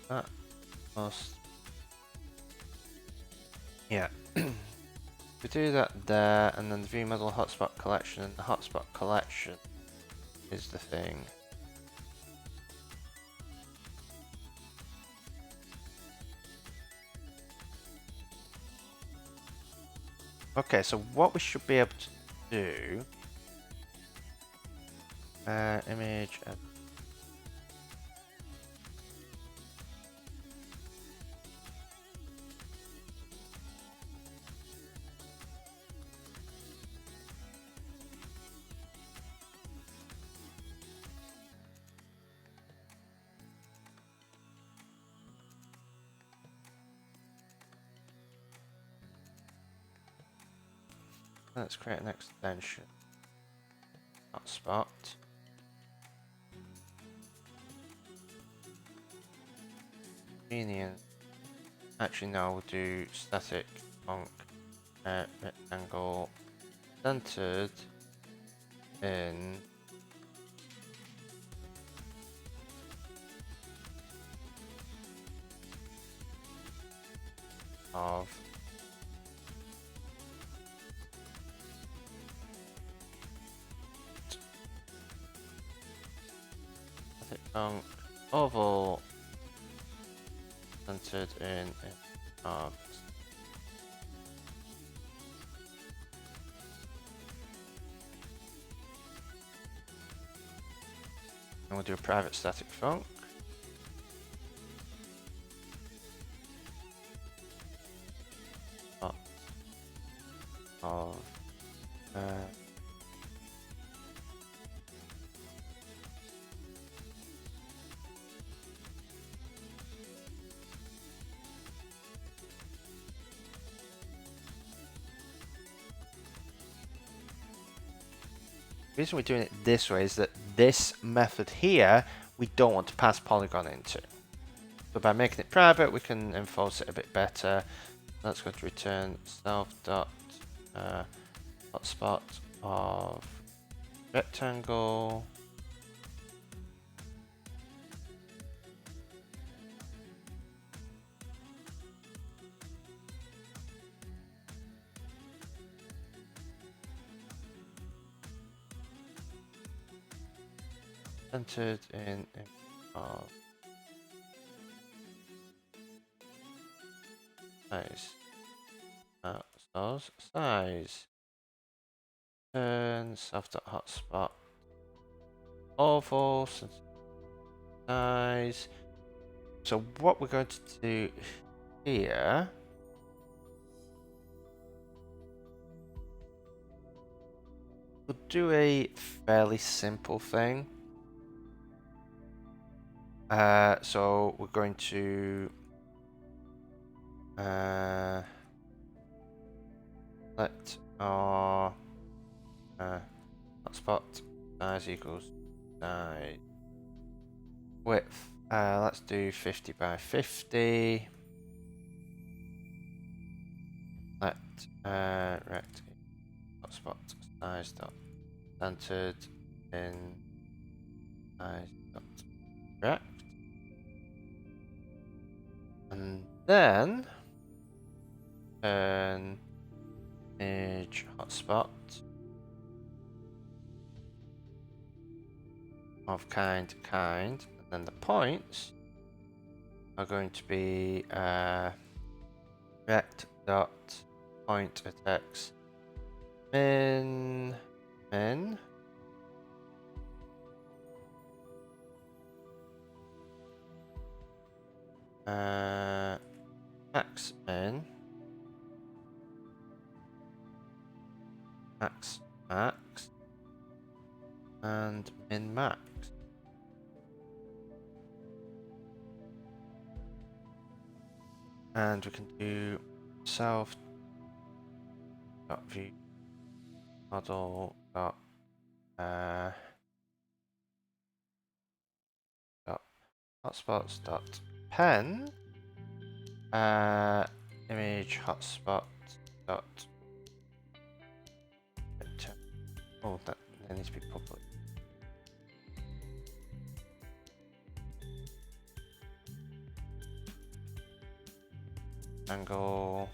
That must. Yeah. We do that there, and then the view model hotspot collection, and the hotspot collection is the thing. Okay, so what we should be able to do, image, let's create an extension. Hotspot. Convenient. Actually, no, we'll do static func rectangle centered in of static func oval centered in of. And we'll do a private static func. Of The reason we're doing it this way is that this method here, we don't want to pass polygon into. So by making it private, we can enforce it a bit better. Let's go to return self dot hotspot of rectangle. Centered in of size. Size. Turn self.hotspot. Oval. Size. So what we're going to do here. We'll do a fairly simple thing. So we're going to let our hotspot size equals size width. Let's do 50 by 50. Let rect hotspot size dot centered in size dot rect. And then turn image hotspot of kind, and then the points are going to be rect dot point at x min max min max max and min max. And we can do self dot view model dot hotspots dot pen image hotspot dot oh that needs to be public. Angle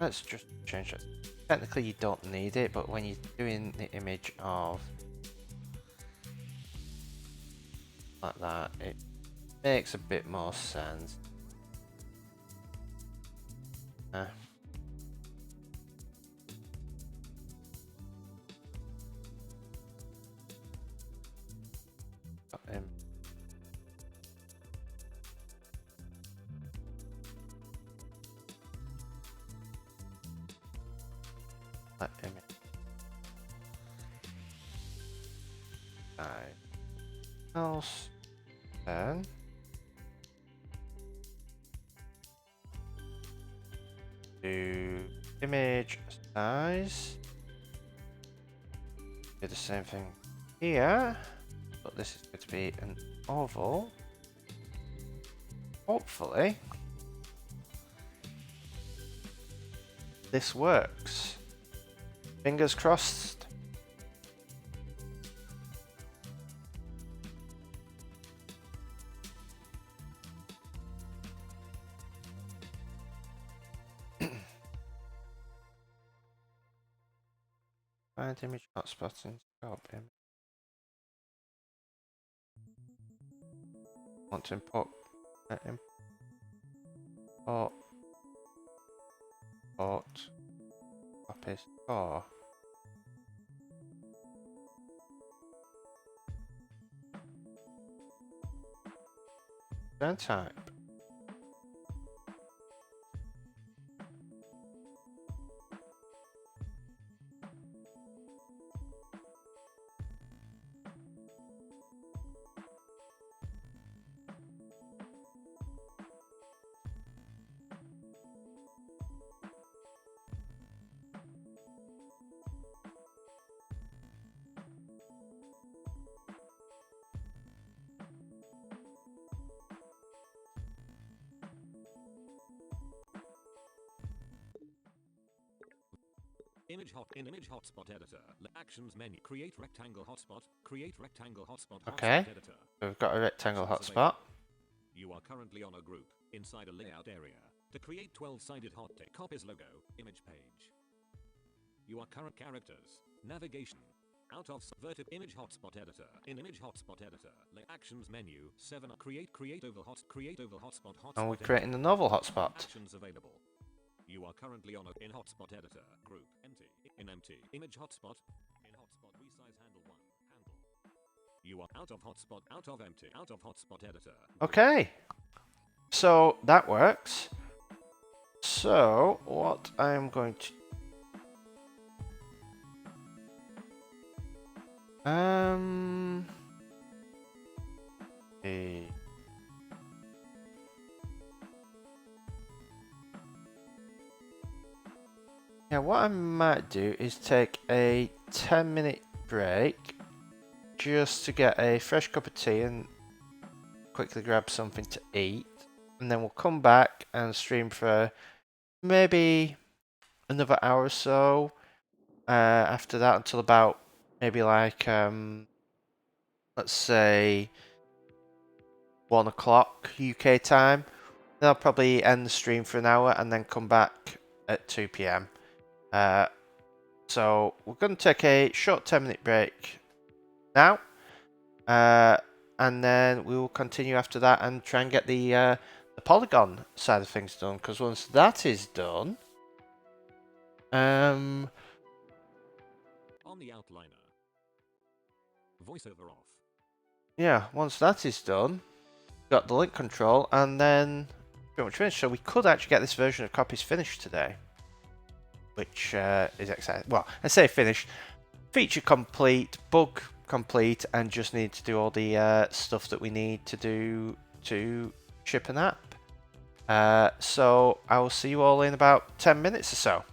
let's just change it. Technically you don't need it, but when you're doing the image of like that, it makes a bit more sense. Let image else then do image size. Do the same thing here, but this is going to be an oval. Hopefully this works. Fingers crossed. Find image hotspot in scope. Want to import Coppice core. Then type. Image hotspot editor. Actions menu. Create rectangle hotspot. Create rectangle hotspot. Okay. Hotspot editor. So we've got a rectangle Actions hotspot. available. You are currently on a group inside a layout area. To create 12-sided hot text. Coppice logo. Image page. You are current characters. Navigation. Out of verted image hotspot editor. In image hotspot editor. Actions menu. 7. Create oval hotspot. And we're creating the novel hotspot. Actions available. You are currently on in hotspot editor. Group. Empty. In empty. Image hotspot. In hotspot. Resize handle 1. Handle. You are out of hotspot. Out of empty. Out of hotspot editor. Okay. So that works. So what I'm going to yeah, what I might do is take a 10-minute break just to get a fresh cup of tea and quickly grab something to eat, and then we'll come back and stream for maybe another hour or so after that, until about maybe like let's say 1 o'clock UK time. Then I'll probably end the stream for an hour and then come back at 2 p.m. So we're going to take a short 10-minute break now, and then we will continue after that and try and get the polygon side of things done, because once that is done, On the outliner. Voiceover off. yeah, once that is done, got the link control, and then pretty much finished. So we could actually get this version of Coppice finished today, which is exciting. Well, I say finished, feature complete, bug complete, and just need to do all the stuff that we need to do to ship an app. So I will see you all in about 10 minutes or so.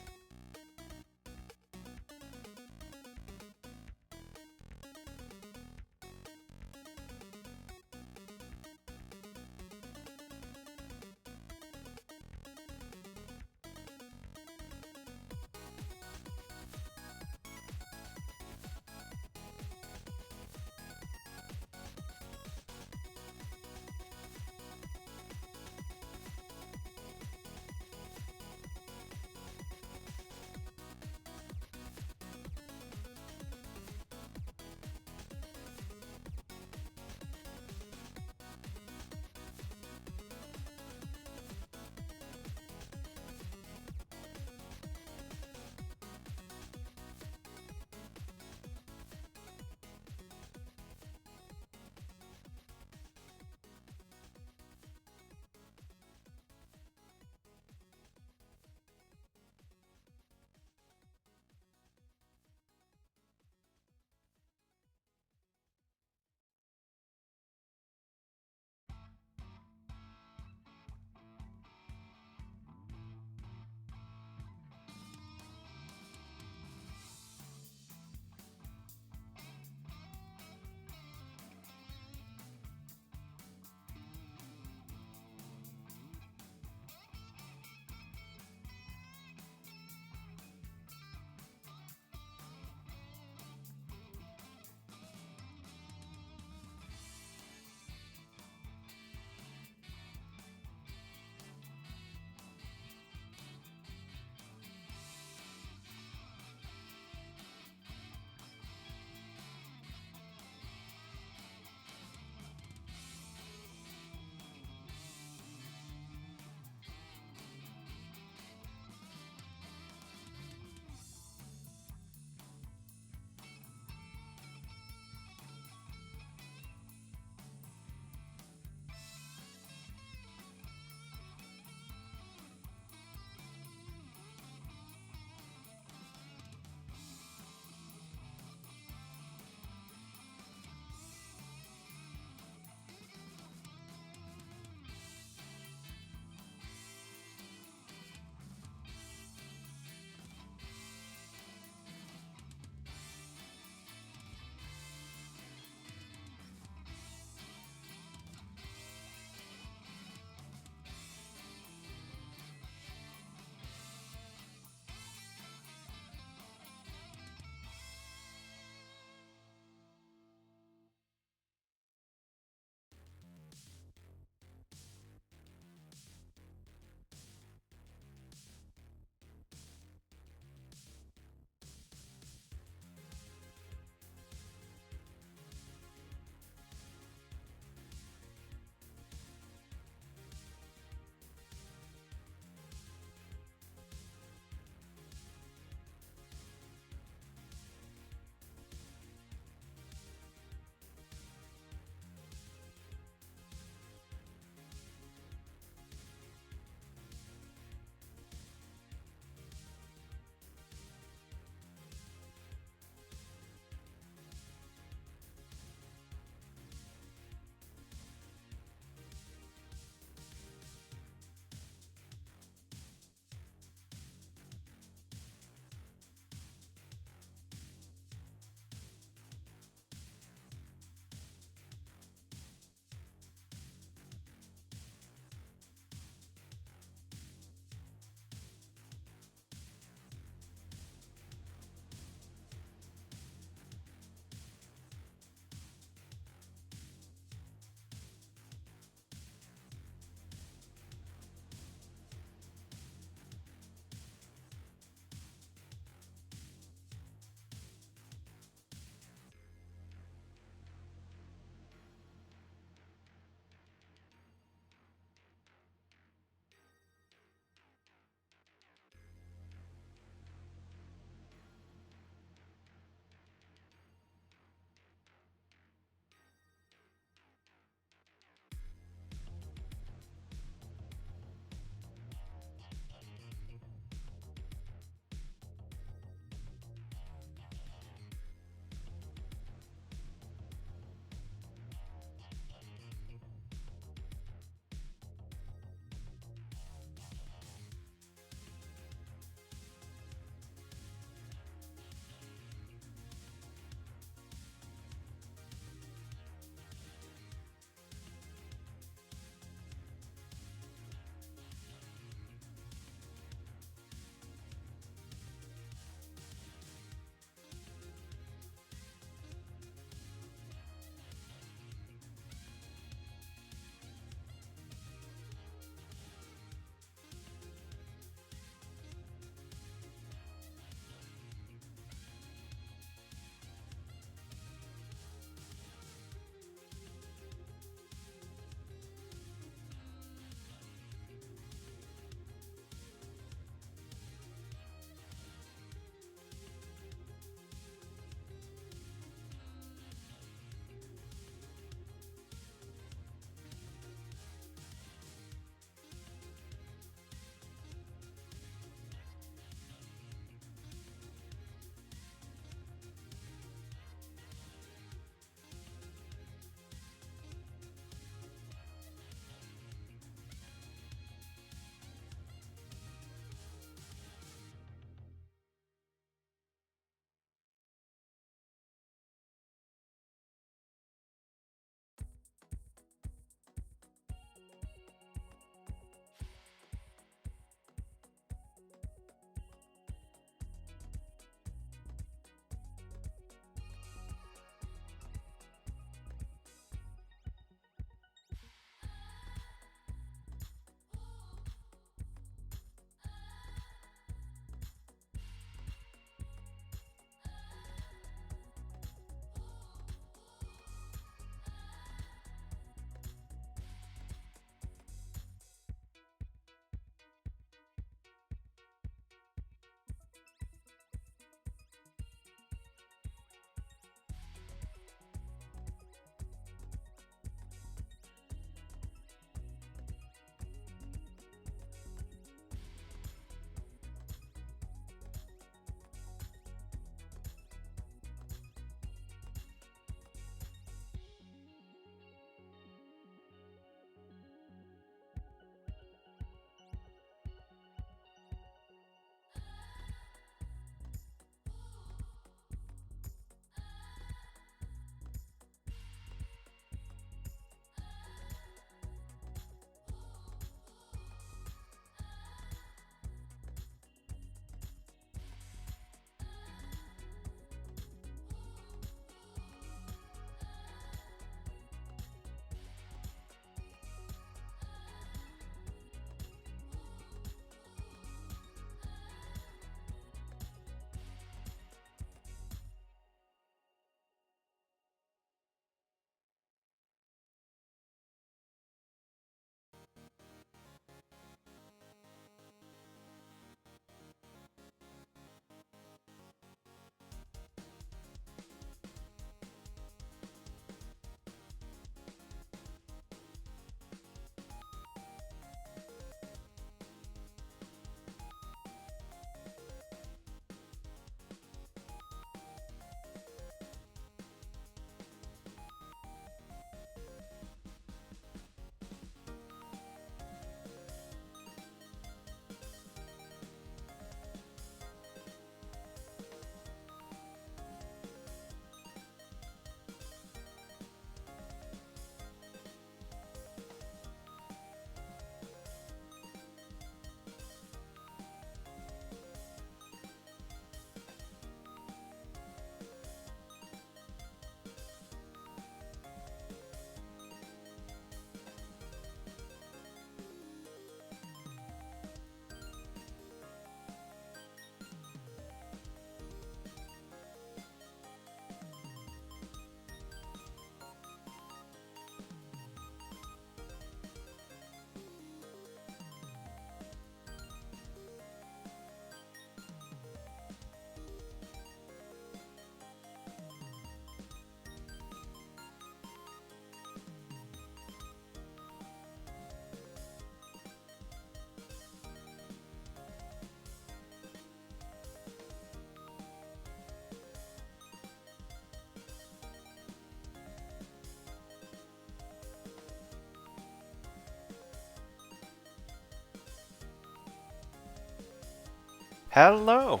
Hello!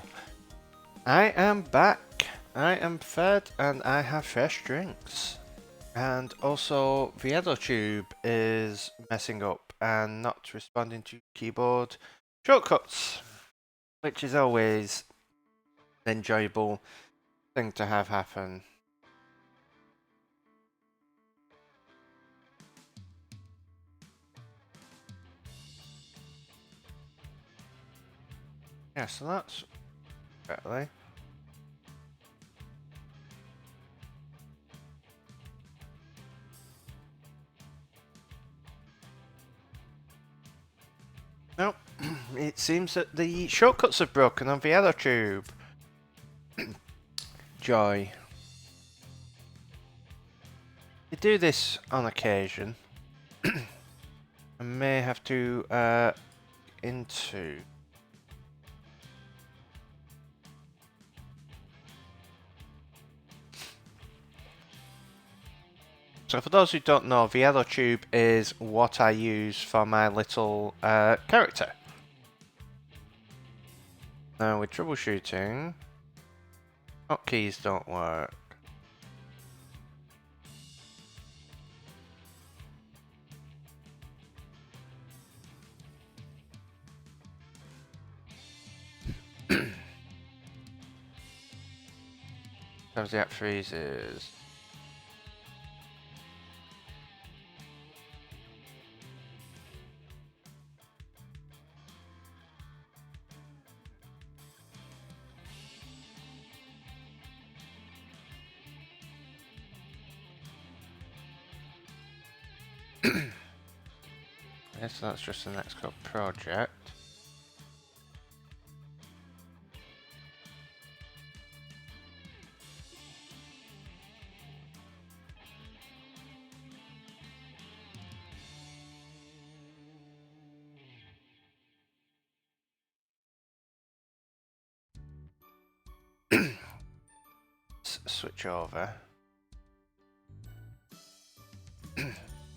I am back. I am fed and I have fresh drinks. And also, the EdoTube is messing up and not responding to keyboard shortcuts, which is always an enjoyable thing to have happen. Yeah, so that's correctly. Nope, it seems that the shortcuts are broken on the EdoTube. Joy. They do this on occasion. I may have to into. So for those who don't know, the EdoTube is what I use for my little character. Now with troubleshooting, hotkeys don't work. Sometimes the app freezes. Yes, so that's just the next code project. Switch over.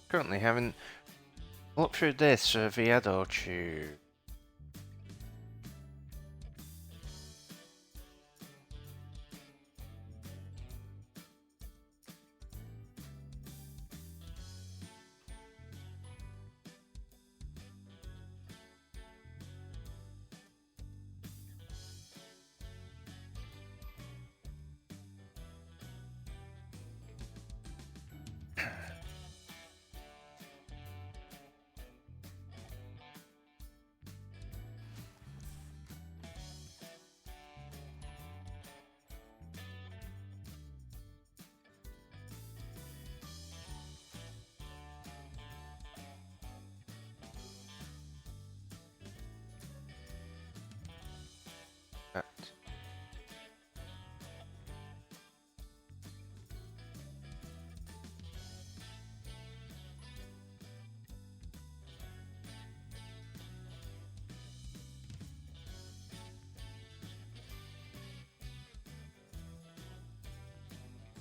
Currently haven't looked through this for the EdoTube. That.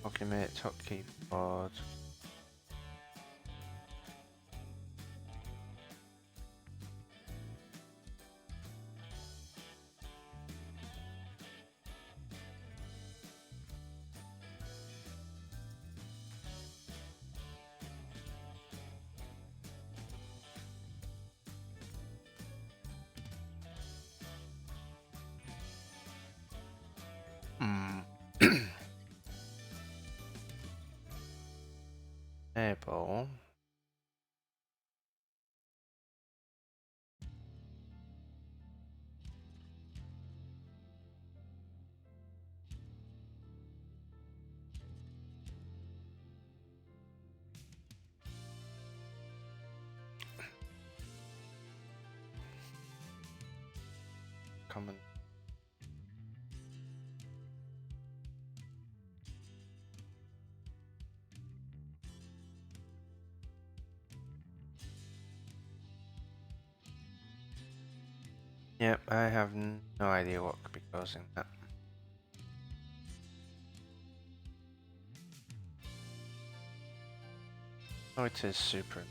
Document hotkey board. Enable. Common. Yep, I have no idea what could be causing that. Oh, it is super.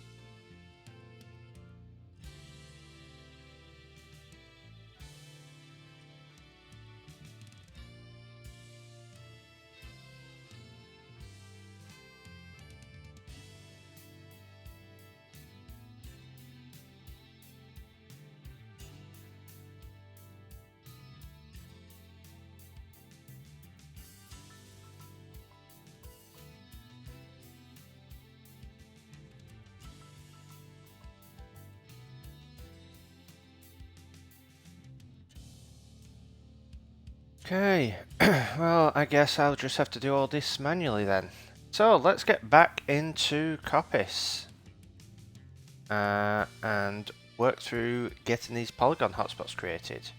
Okay, well, I guess I'll just have to do all this manually then. So let's get back into Coppice and work through getting these polygon hotspots created.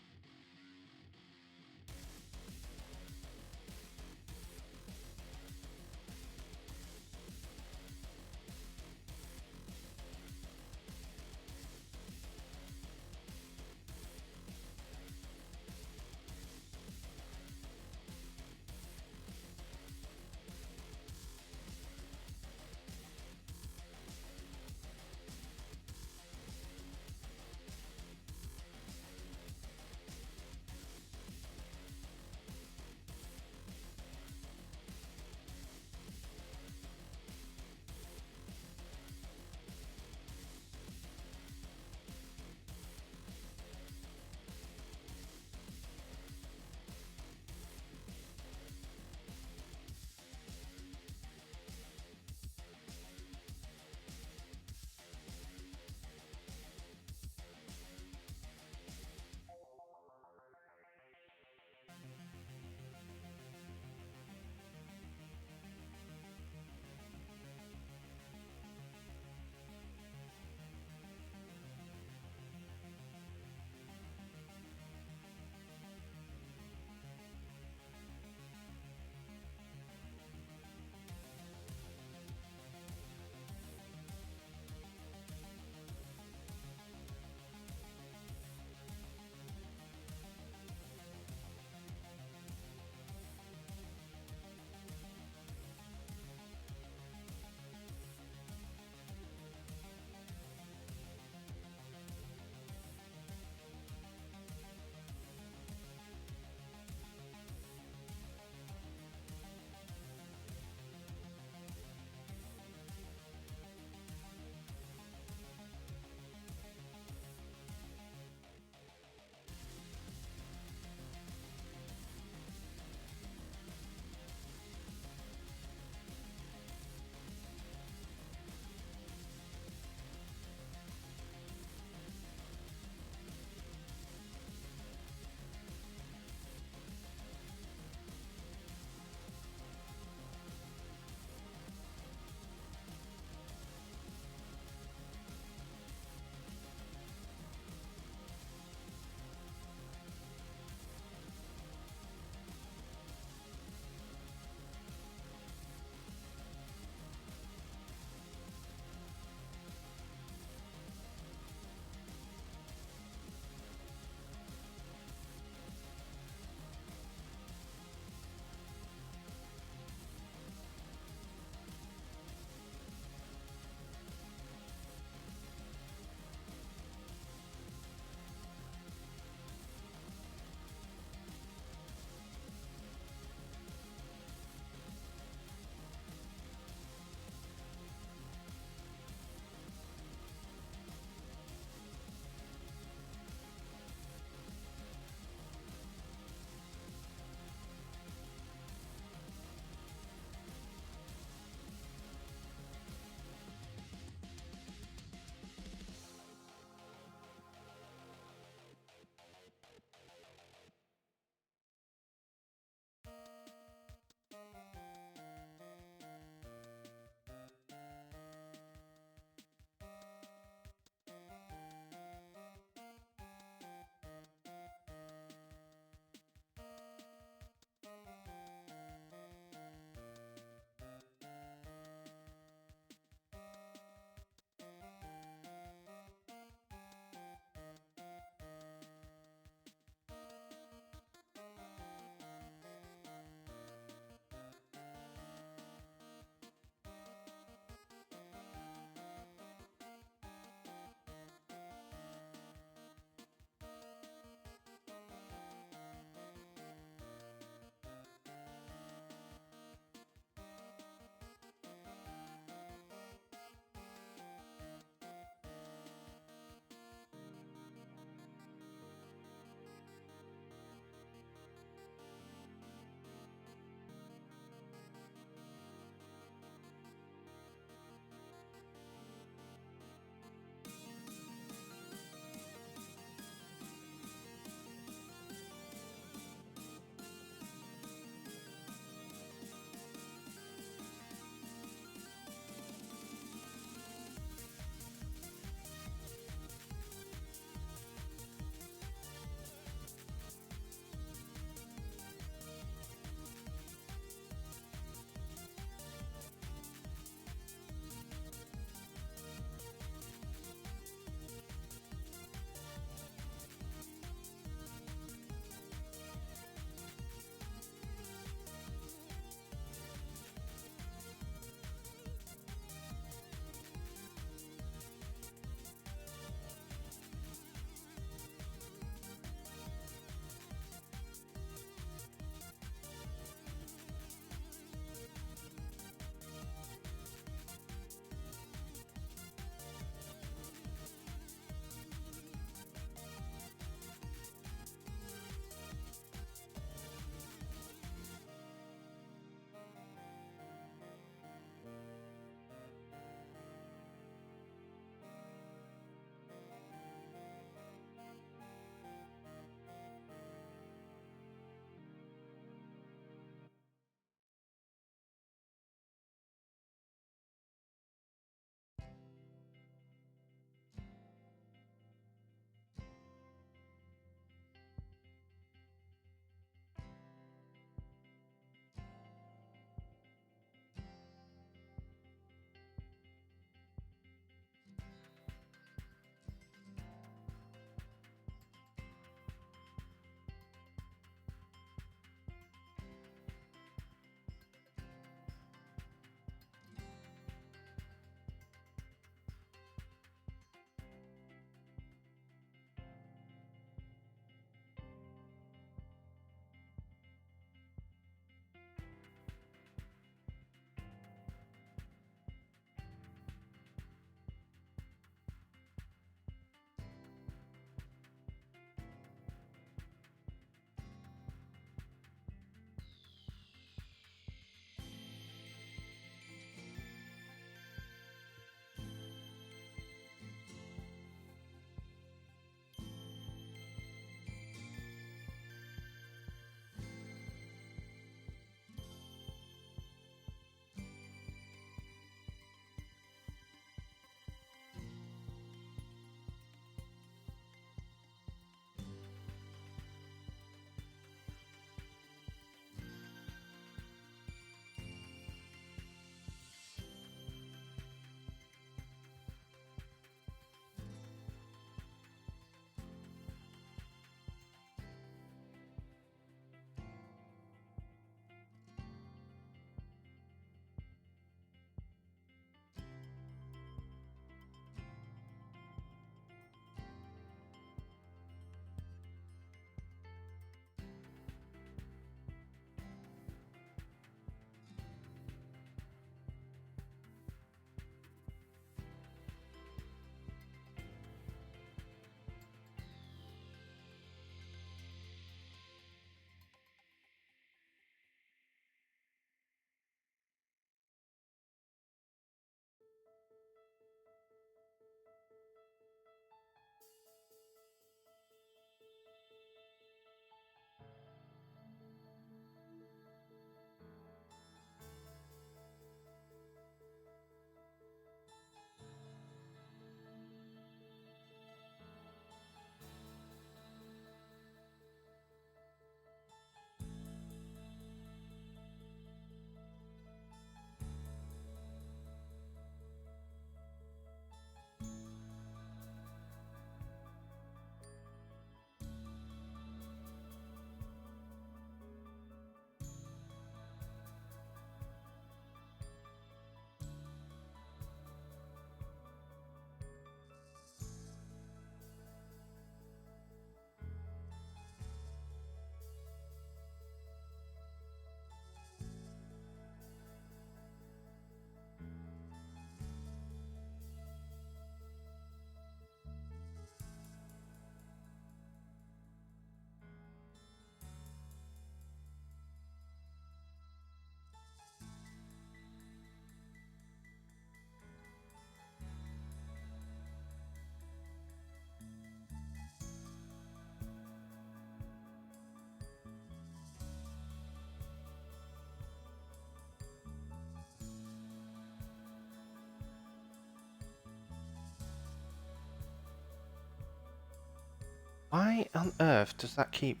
Why on earth does that keep...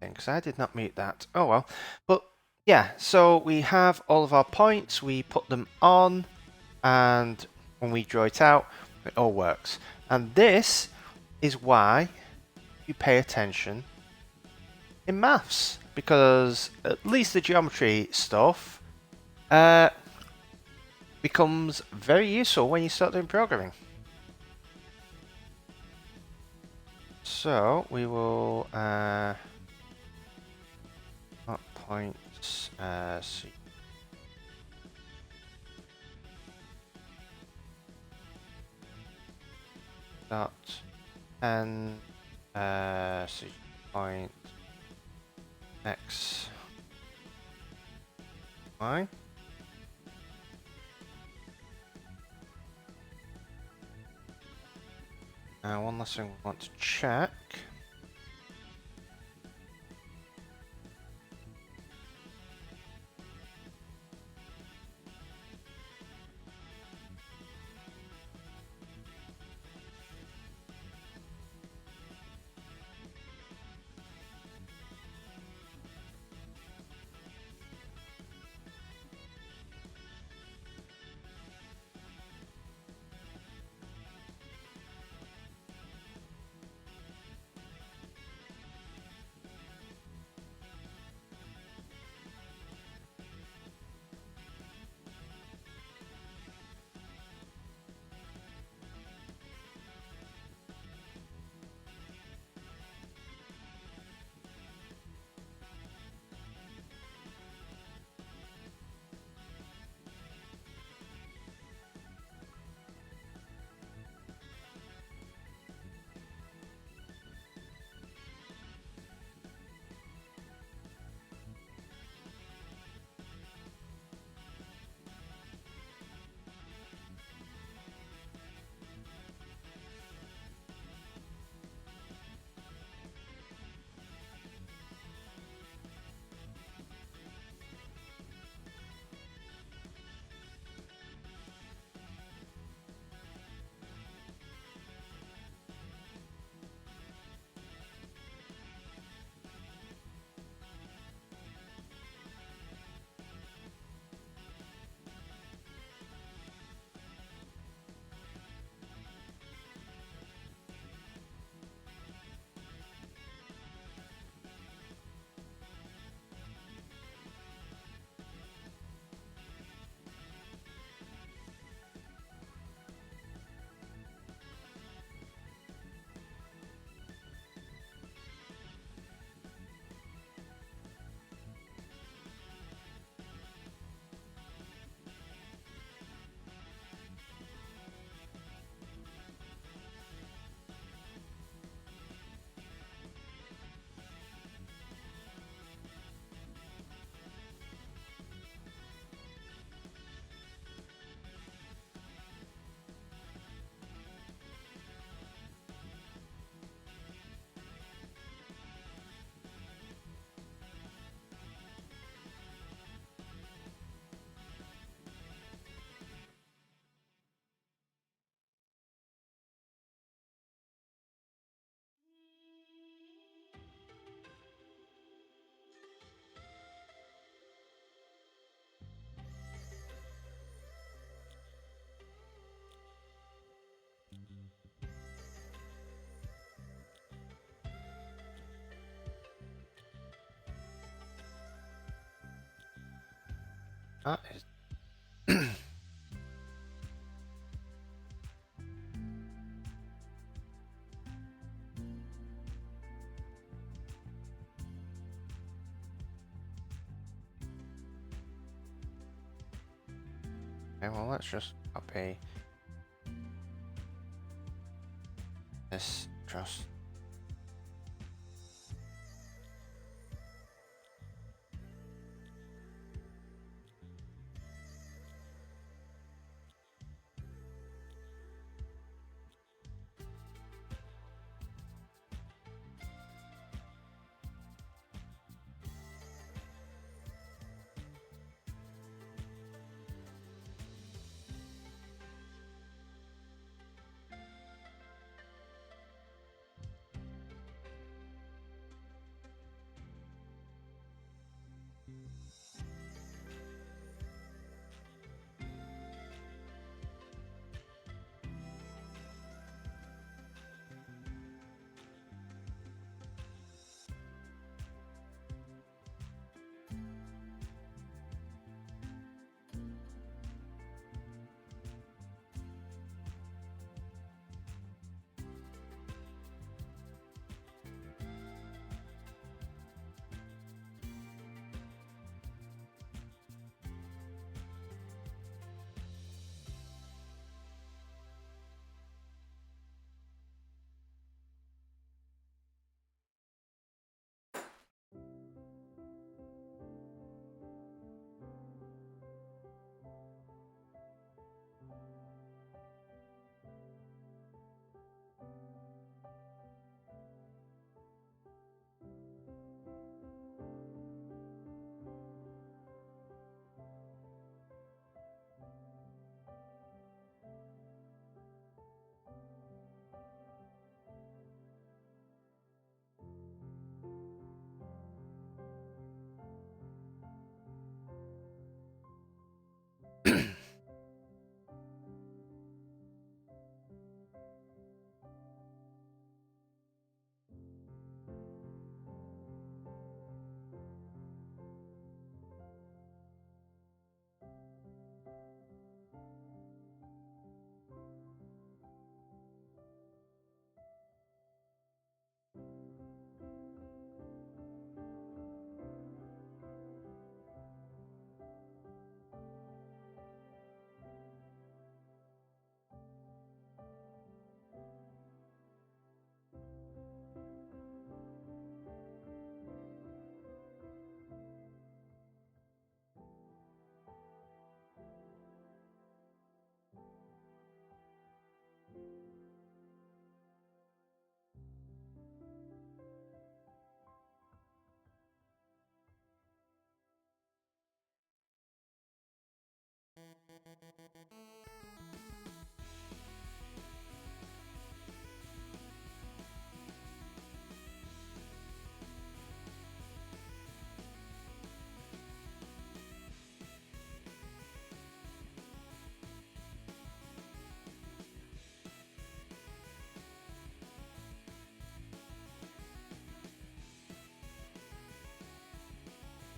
Because I did not mute that. Oh well. But yeah, so we have all of our points, we put them on, and when we draw it out, it all works. And this is why you pay attention in maths, because at least the geometry stuff becomes very useful when you start doing programming. So we will not points C dot n C point x y. Now one last thing we want to check. That is... Okay, well let's just copy this just... The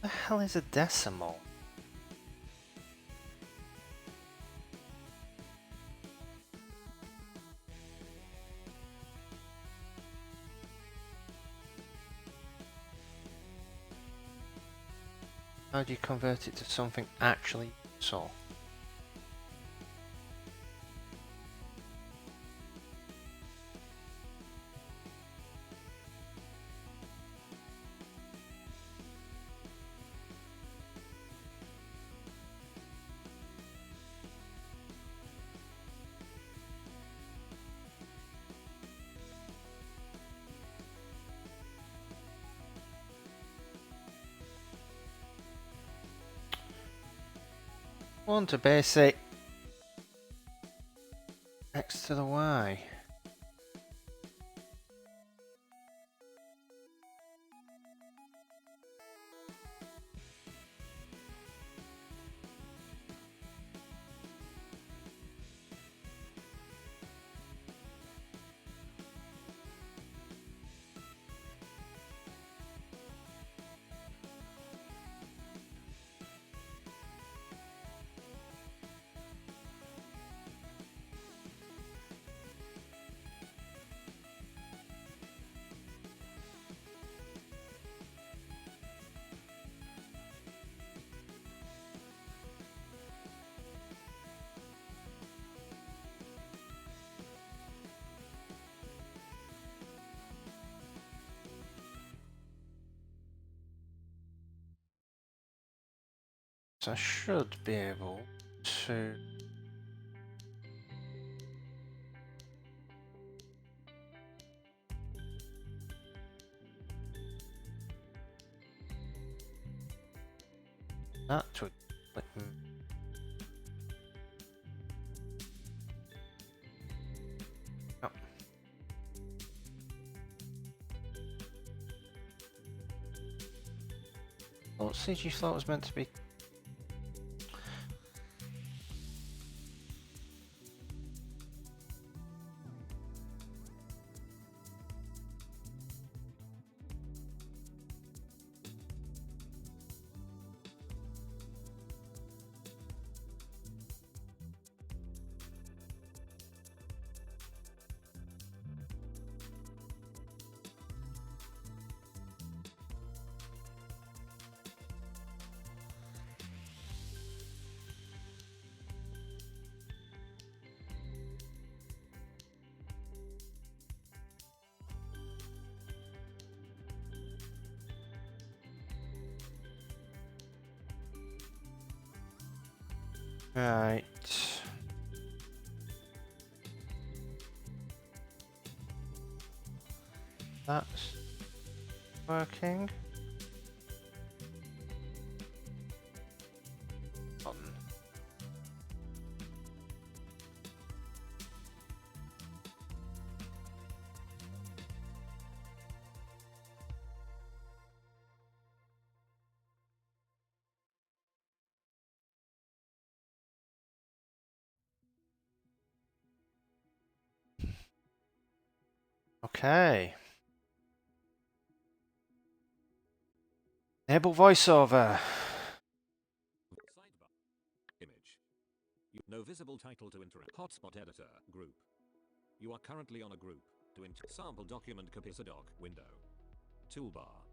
hell is a decimal? How do you convert it to something actually useful? Want a basic x to the y. So I should be able to... That would... Oh. Well, CG thought was meant to be... Right. That's working. Okay. Enable voiceover. Sidebar. Image. No visible title to interact. Hotspot editor. Group. You are currently on a group. To sample document Coppice doc window. Toolbar.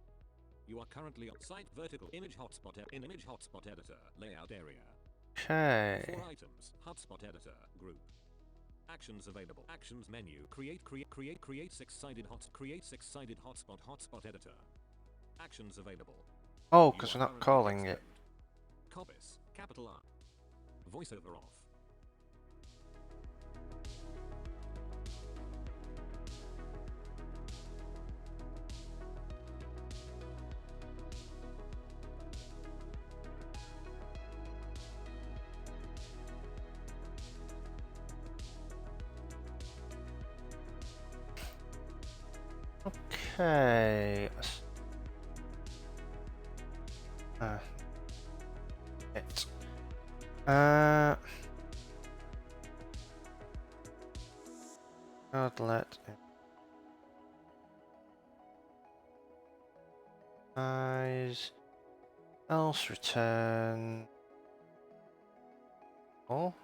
You are currently on site vertical image hotspot in image hotspot editor layout area. Okay. 4 items. Hotspot editor group. Actions available. Actions menu. Create 6-sided hotspot editor. Actions available. Oh, You because are we're not currently calling text it. mode. Coppice capital R. Voiceover off. Okay. It. God let eyes else return all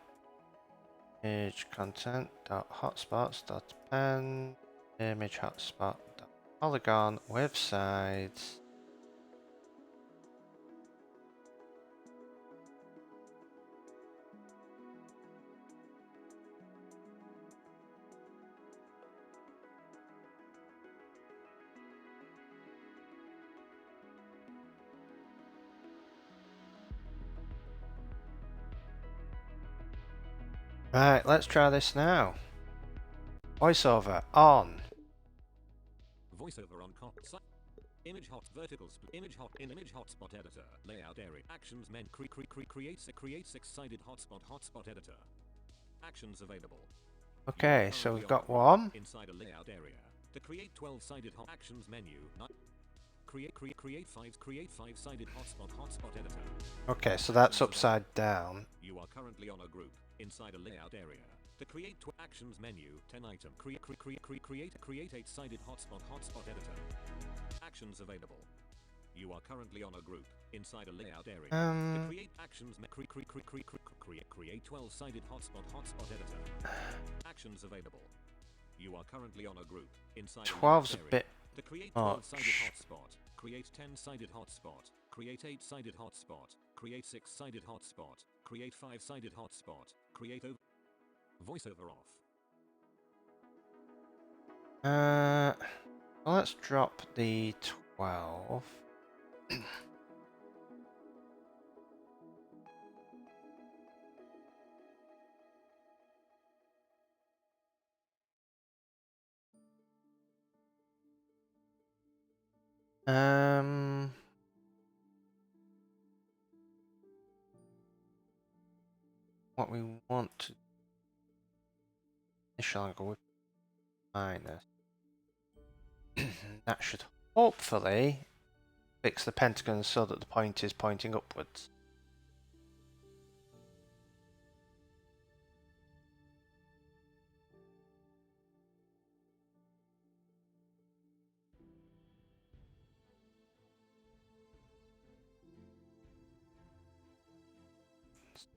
image content dot hotspots dot pen image hotspot dot polygon with sides. Right, let's try this now. Voiceover on. Voiceover on image hot vertical image hotspot editor layout area actions men create 6-sided hotspot editor. Actions available. Okay, so we've got one. Inside a layout area. To create 12-sided actions menu. Create 5-sided hotspot editor. Okay, so that's upside down. You are currently on a group inside a layout area. To create actions menu, 10 item. Create 8-sided hotspot editor. Actions available. You are currently on a group inside a layout area. To create actions create 12-sided hotspot editor. Actions available. You are currently on a group inside 12's a bit to create 12-sided hotspot. Create 10-sided hotspot. Create 8-sided hotspot. Create 6-sided hotspot. Create 5-sided hotspot. Create voiceover off. Well, let's drop the 12. What we want to initial angle with minus. That should hopefully fix the pentagon so that the point is pointing upwards.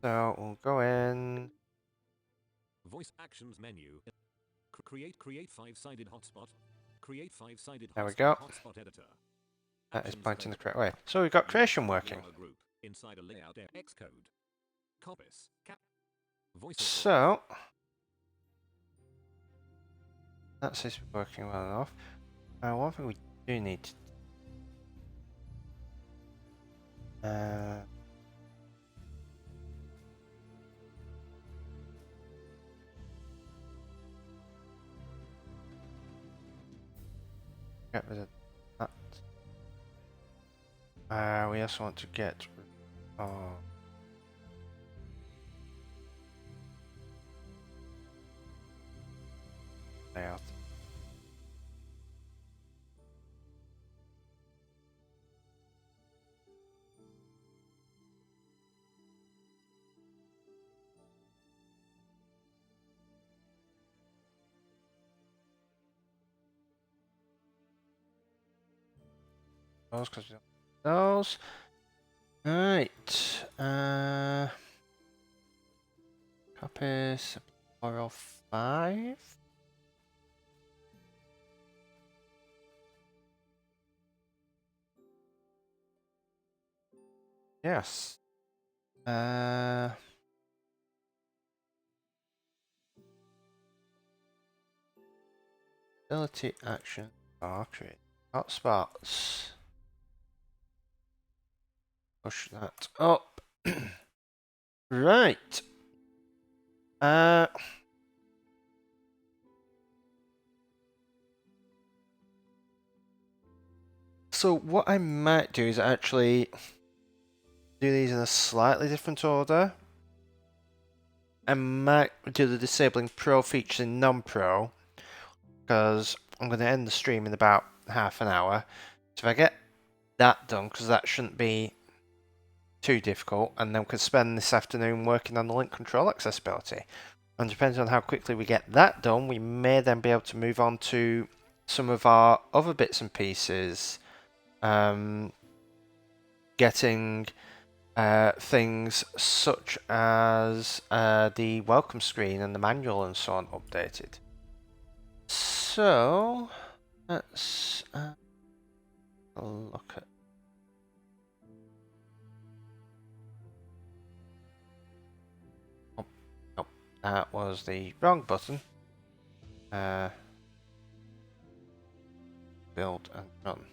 So we'll go in. Voice actions menu. Create 5-sided hotspot. Create 5-sided There we go. hotspot editor. That is pointing the correct way. So we've got creation working. Group inside a layout Xcode. Coppice. So that seems to be working well enough. One thing we do need to get rid of that. We also want to get rid of layout. those because we don't need those. Alright. Coppice 405. Yes. Ability action bar create hotspots. Push that up. Right. So what I might do is actually do these in a slightly different order. I might do the disabling pro features in non-pro because I'm going to end the stream in about half an hour. So if I get that done, because that shouldn't be too difficult, and then we can spend this afternoon working on the link control accessibility. And depending on how quickly we get that done, we may then be able to move on to some of our other bits and pieces. Getting things such as the welcome screen and the manual and so on updated. So let's look at. Oh, no, that was the wrong button. Build and run.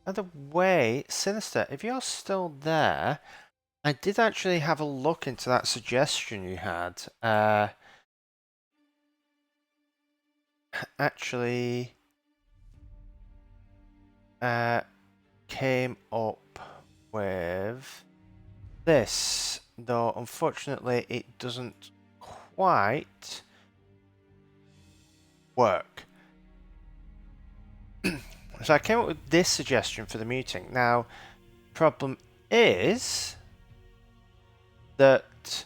By the way, Sinister, if you're still there, I did actually have a look into that suggestion you had. Actually came up with this, though unfortunately it doesn't quite work. So I came up with this suggestion for the muting. Now, problem is that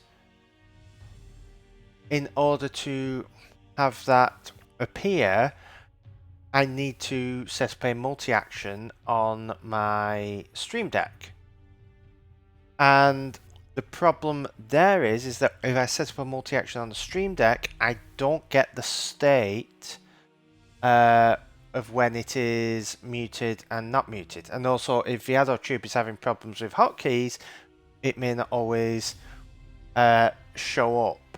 in order to have that appear, I need to set up a multi-action on my Stream Deck. And the problem there is that if I set up a multi-action on the Stream Deck, I don't get the state of when it is muted and not muted. And also, if the AddoTube is having problems with hotkeys, it may not always show up.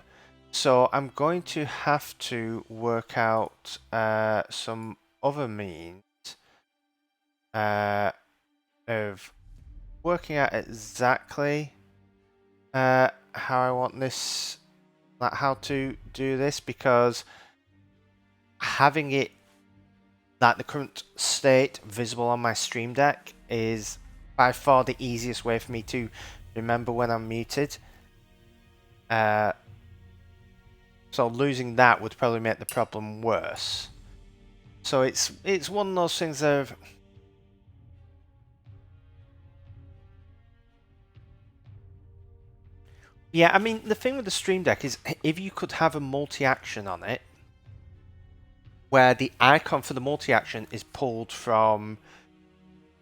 So I'm going to have to work out some other means of working out exactly how I want this, like how to do this, because having it like the current state visible on my Stream Deck is by far the easiest way for me to remember when I'm muted. So losing that would probably make the problem worse. So it's one of those things of yeah, I mean the thing with the Stream Deck is if you could have a multi-action on it where the icon for the multi-action is pulled from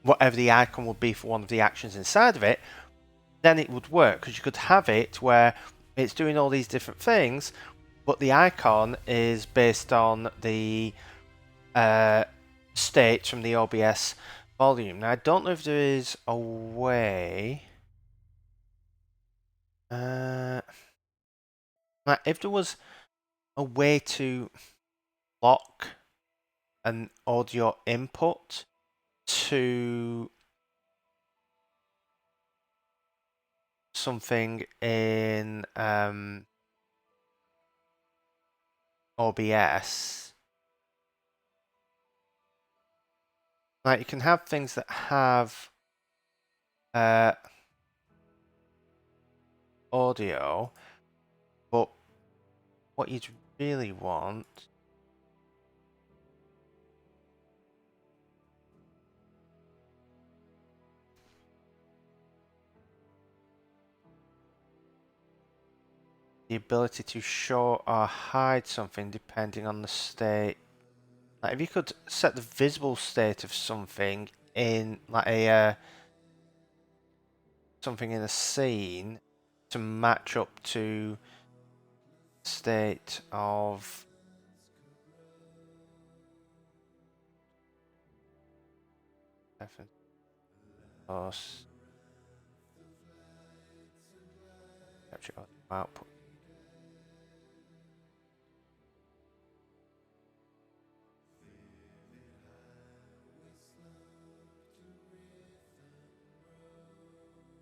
whatever the icon would be for one of the actions inside of it, then it would work, because you could have it where it's doing all these different things, but the icon is based on the state from the OBS volume. Now I don't know if there is a way. Like if there was a way to lock an audio input to something in OBS, like you can have things that have audio, but what you'd really want the ability to show or hide something depending on the state. Like if you could set the visible state of something in like a something in a scene to match up to state of output.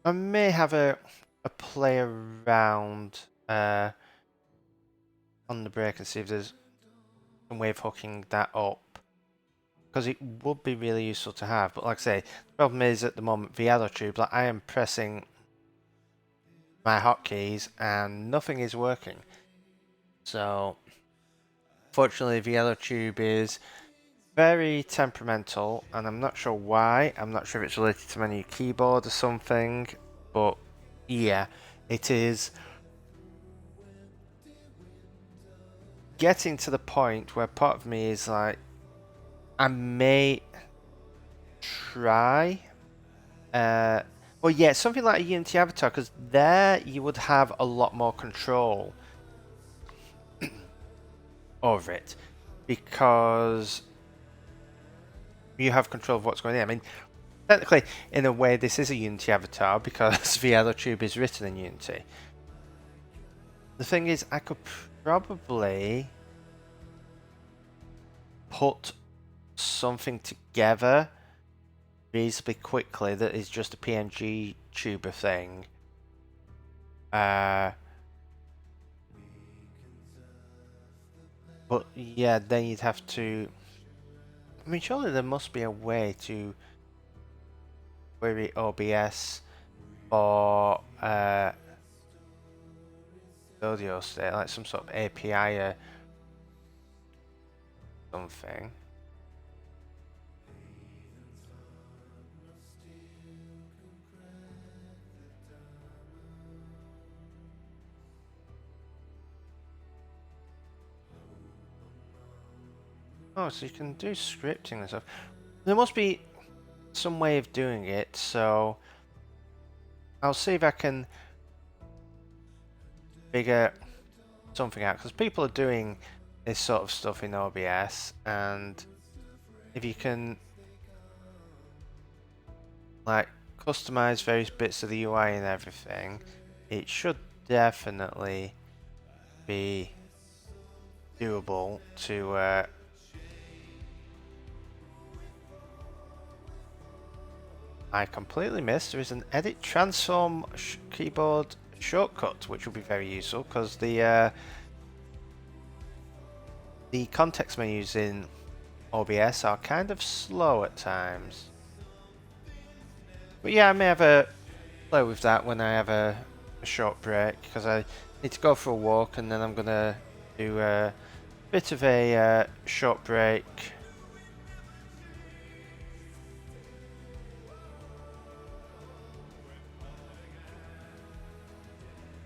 I may have a play around on the break and see if there's some way of hooking that up, because it would be really useful to have. But like I say, the problem is at the moment VLOtube, like I am pressing my hotkeys and nothing is working. So fortunately VLOtube is very temperamental, and I'm not sure why. I'm not sure if it's related to my new keyboard or something, but yeah, it is getting to the point where part of me is like, I may try well, yeah, something like a Unity avatar, because there you would have a lot more control over it, because you have control of what's going on. I mean, technically, in a way, this is a Unity avatar because VLOtube is written in Unity. The thing is, I could probably put something together reasonably quickly that is just a PNG tuber thing. But yeah, then you'd have to. I mean, surely there must be a way to query OBS for audio state, like some sort of API or something. Oh, so you can do scripting and stuff. There must be some way of doing it, so I'll see if I can figure something out, because people are doing this sort of stuff in OBS, and if you can like customize various bits of the UI and everything, it should definitely be doable to I completely missed. There is an edit transform keyboard shortcut, which will be very useful, because the context menus in OBS are kind of slow at times. But yeah, I may have a play with that when I have a short break, because I need to go for a walk, and then I'm gonna do a bit of a short break.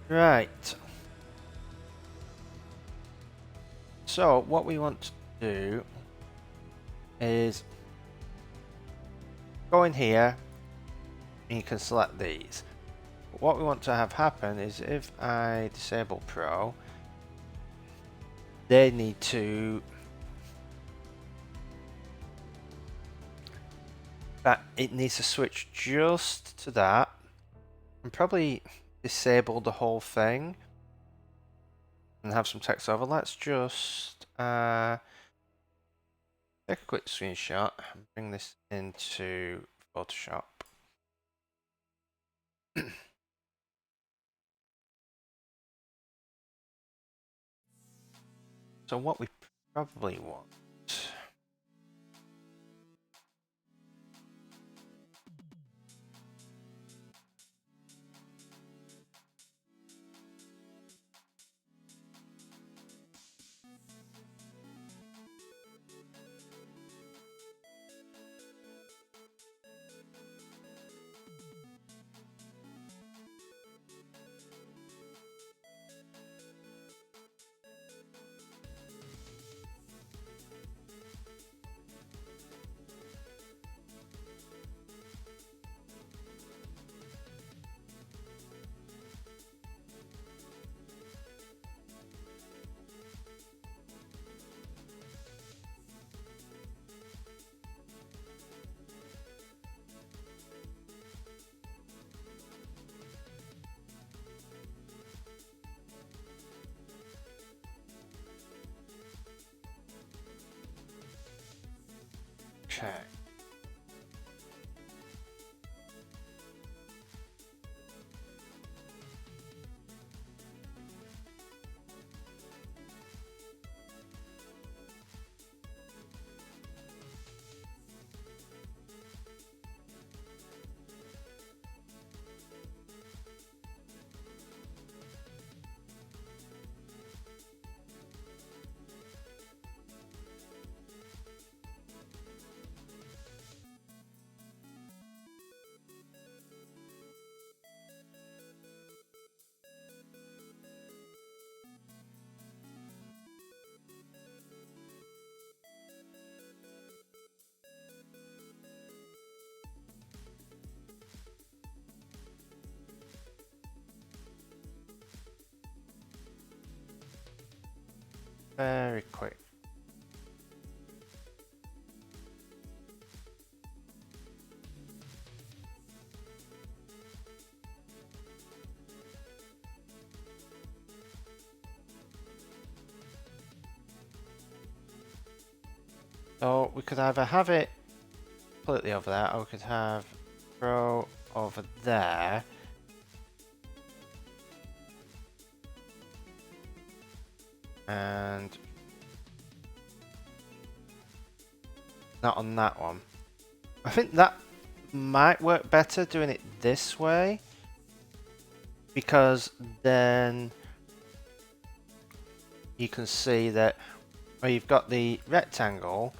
Right. So what we want to do is go in here, and you can select these. What we want to have happen is if I disable Pro, they need to it needs to switch just to that and probably disable the whole thing and have some text over. Let's just take a quick screenshot and bring this into Photoshop. So what we probably want check. Very quick. So we could either have it completely over there, or we could have Pro over there. And not on that one. I think that might work better doing it this way, because then you can see that you've got the rectangle,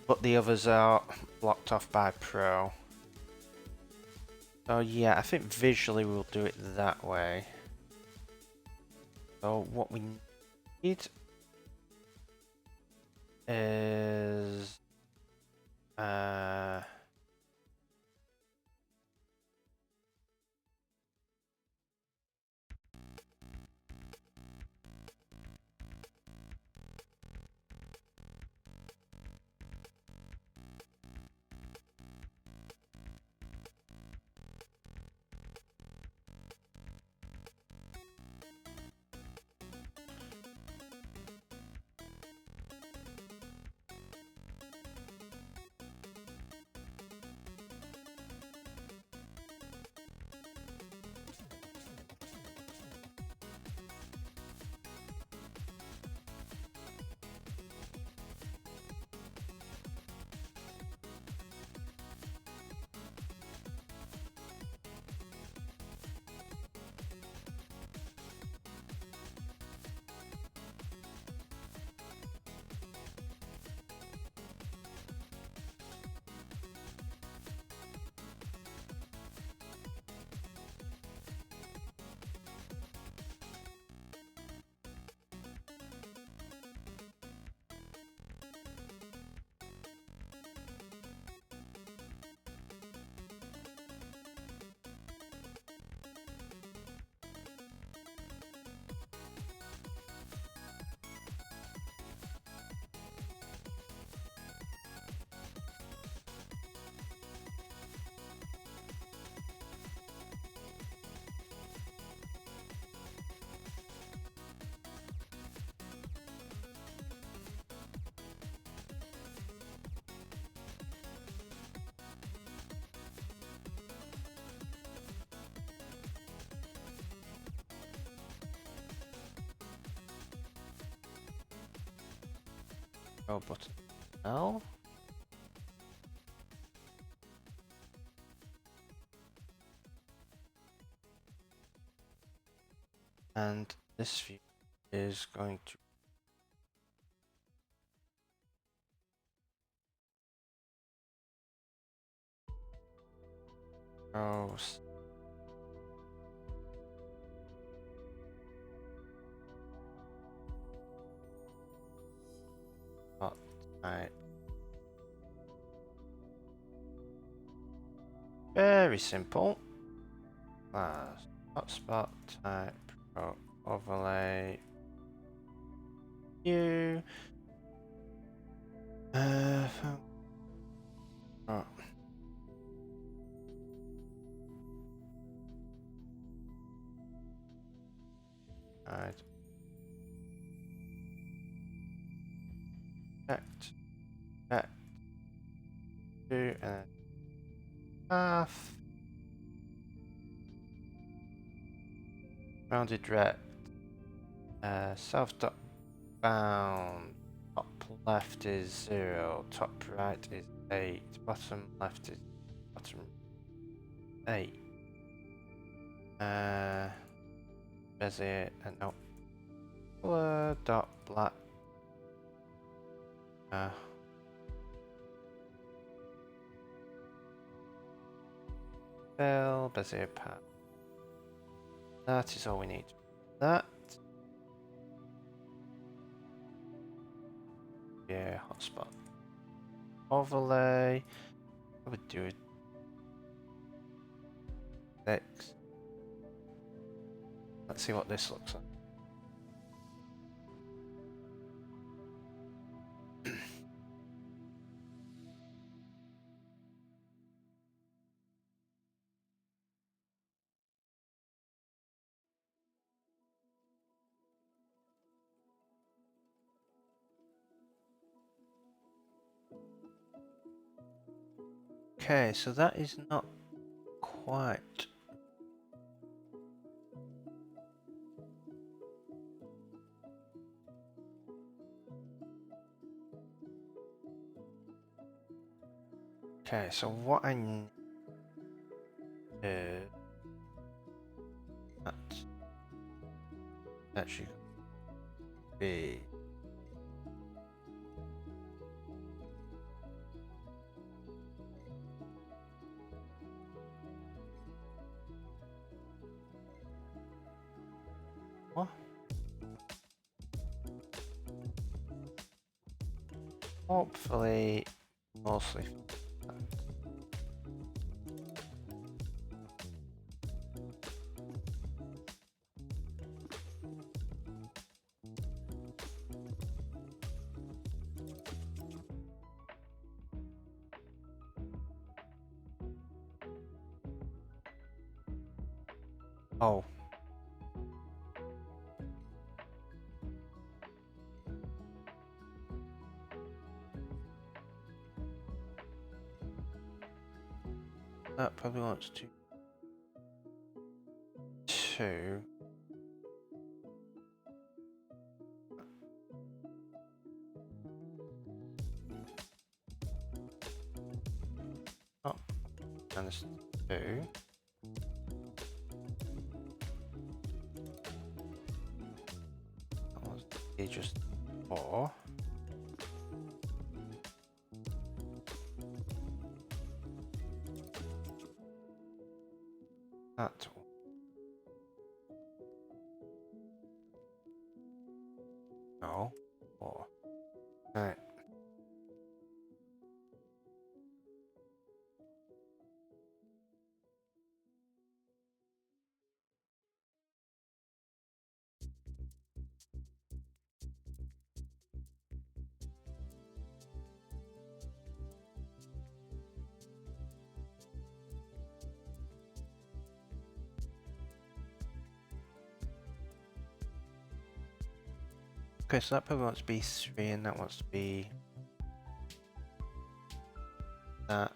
but the others are blocked off by Pro. So yeah, I think visually we'll do it that way. So what we need is Control button L. And this view is going to go spot type. Very simple. Hotspot type pro overlay view. Oh. Right. Checked. 2 and half. Rounded rect. Self dot bound. Top left is 0. Top right is 8. Bottom left is bottom 8. Bezier and no. Color dot black. Fill Bezier path. That is all we need. That. Yeah, hotspot. Overlay. I would do it. 6. Let's see what this looks like. Okay, so that is not quite. Okay, so what I need is that should be what? Hopefully, mostly. Oh. That probably wants to 2. Oh, minus 2. That was just 4. That one. No. 4. Right. Okay, so that probably wants to be 3 and that wants to be that.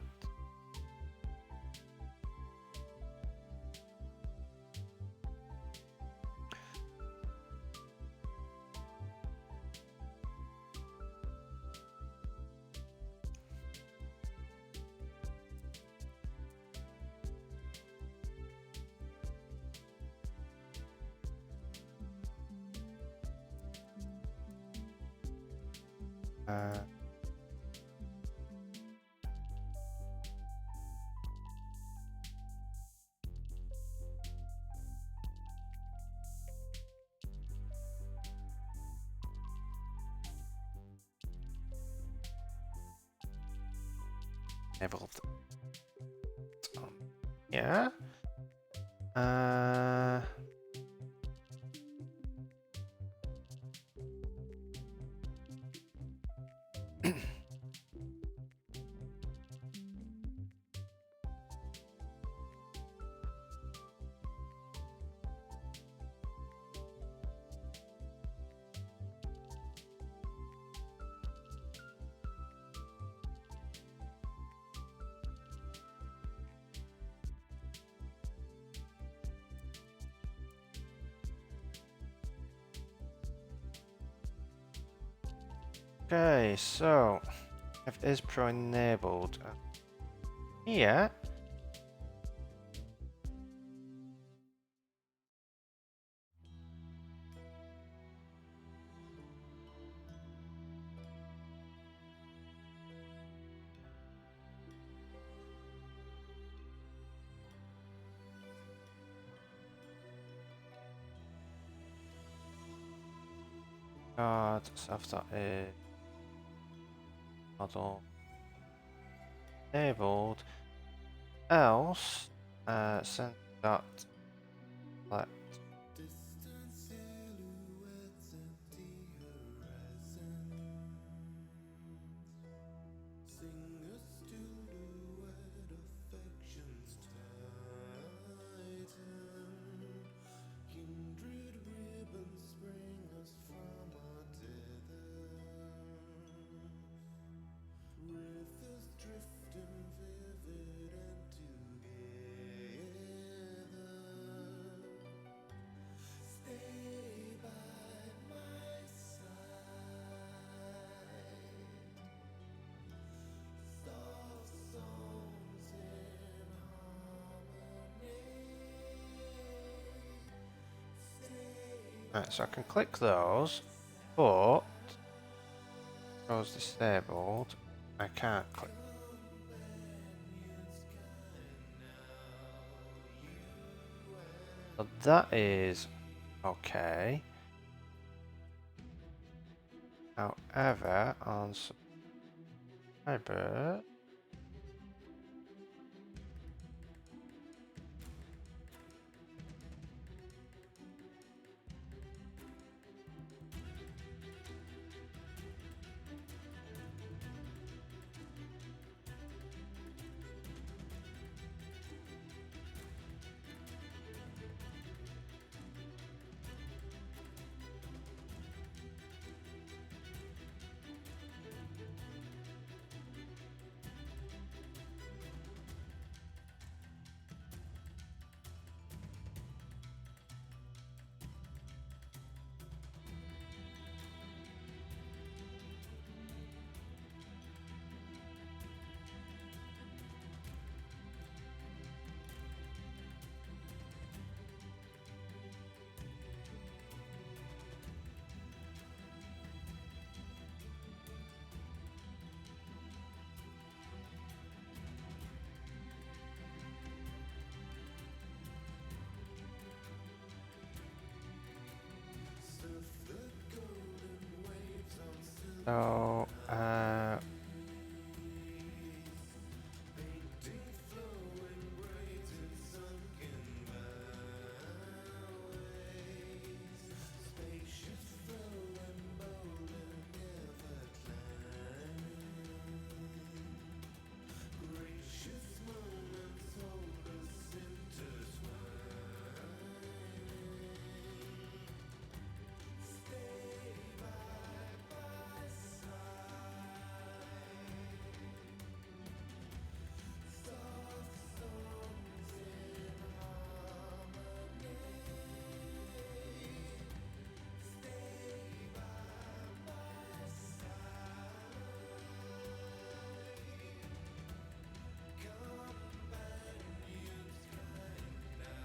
Uh, enabled. Yeah. Okay, so if it is Pro enabled, here. God, self-start is model enabled. Else, send dot select. Right, so I can click those, but those disabled, I can't click. So that is okay. However, on subscriber, so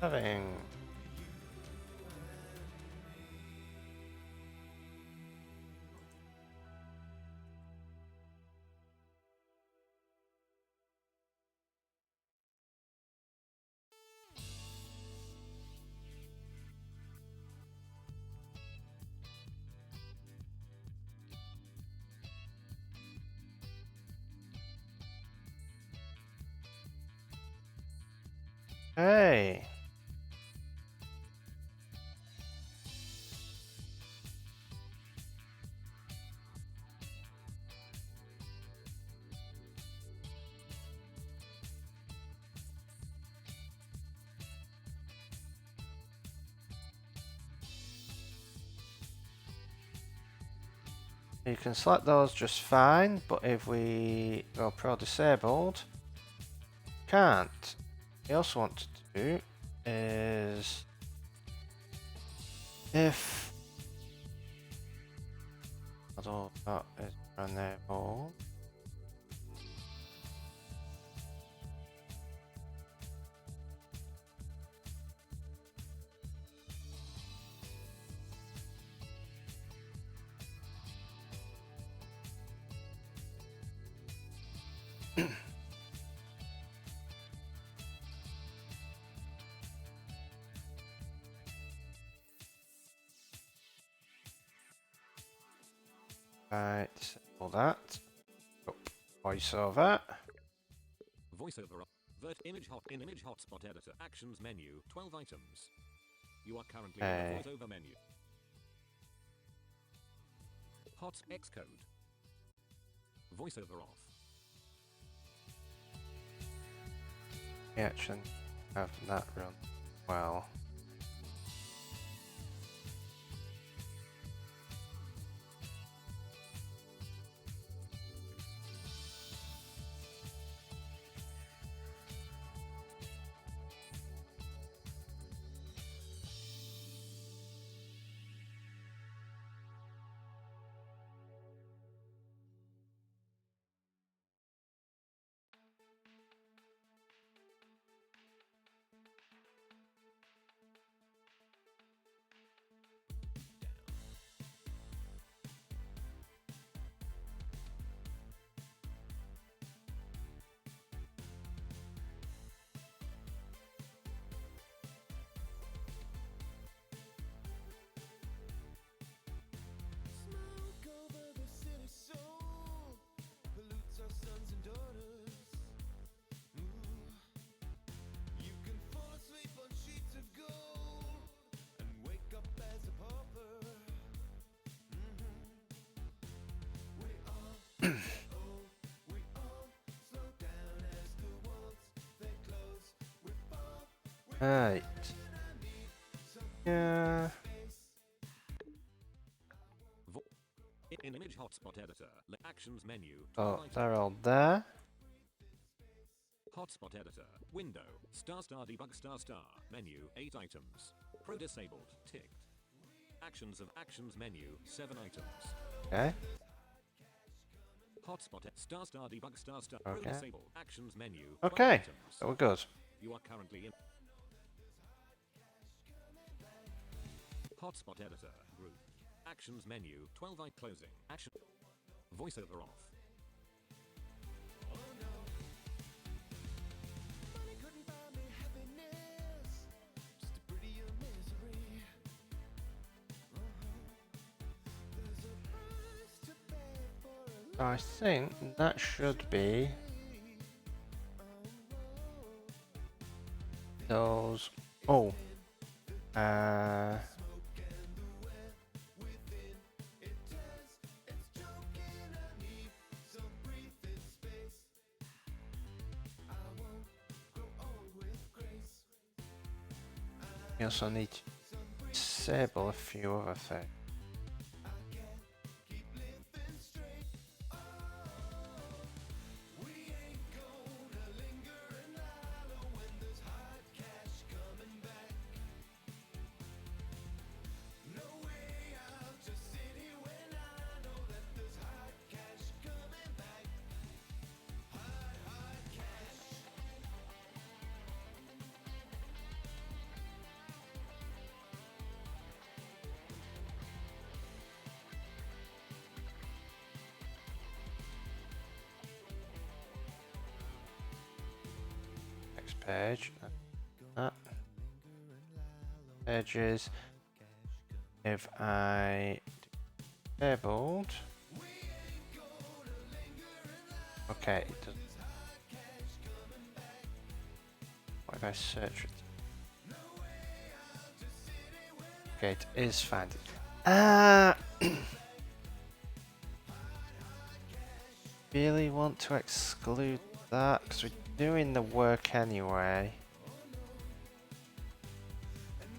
having Hey. You can select those just fine, but if we go Pro Disabled, can't. We also want to do is if model dot is enable. Right, disable that. Voiceover. VoiceOver. Vert image hot in image hotspot editor. Actions menu. 12 items. You are currently in the VoiceOver menu. Hot Xcode. VoiceOver off. We actually have that run well. Right. Yeah. In image hotspot editor. Actions menu. Oh, they're all there. Hotspot editor. Window. Star debug star. Menu. 8 items. Pro disabled. Ticked. Actions of actions menu. 7 items. Okay. Hotspot star debug star. Okay. Pro disabled. Actions menu. 12 Okay. items. So we're good. You are currently in Hotspot editor. Group. Actions menu. 12 items. Closing. Action. VoiceOver off. I think that should be those. Oh. We also need to disable a few other things. Next page. That. Pages. If I disabled. Okay, it doesn't. What if I search it? Okay, it is found. Really want to exclude that because we're doing the work anyway.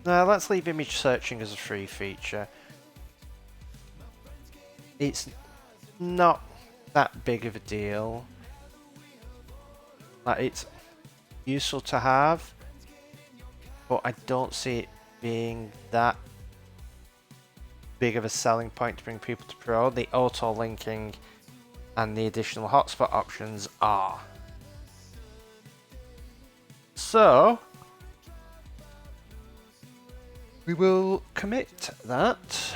No, let's leave image searching as a free feature. It's not that big of a deal. Like, it's useful to have, but I don't see it being that big of a selling point to bring people to Pro. The auto linking and the additional hotspot options are. So we will commit that.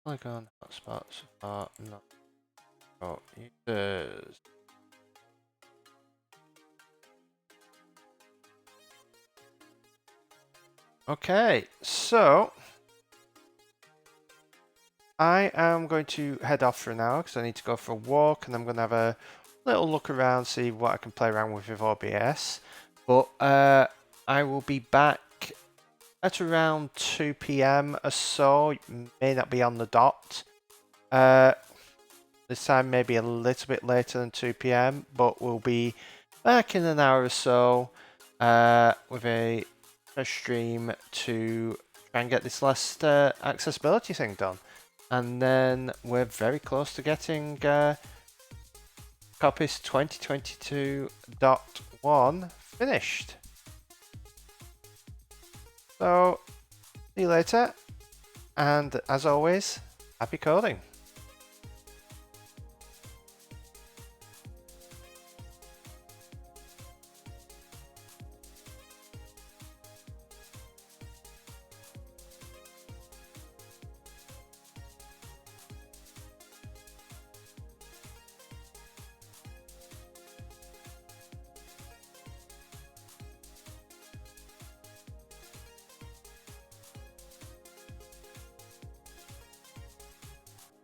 Polygon hotspots are not for users. Okay, so I am going to head off for now because I need to go for a walk and I'm going to have a little look around, see what I can play around with OBS. But I will be back at around 2 PM or so. It may not be on the dot. This time maybe a little bit later than 2 PM, but we'll be back in an hour or so with a stream to try and get this last accessibility thing done. And then we're very close to getting Coppice 2022.1 finished. So, see you later, and as always, happy coding.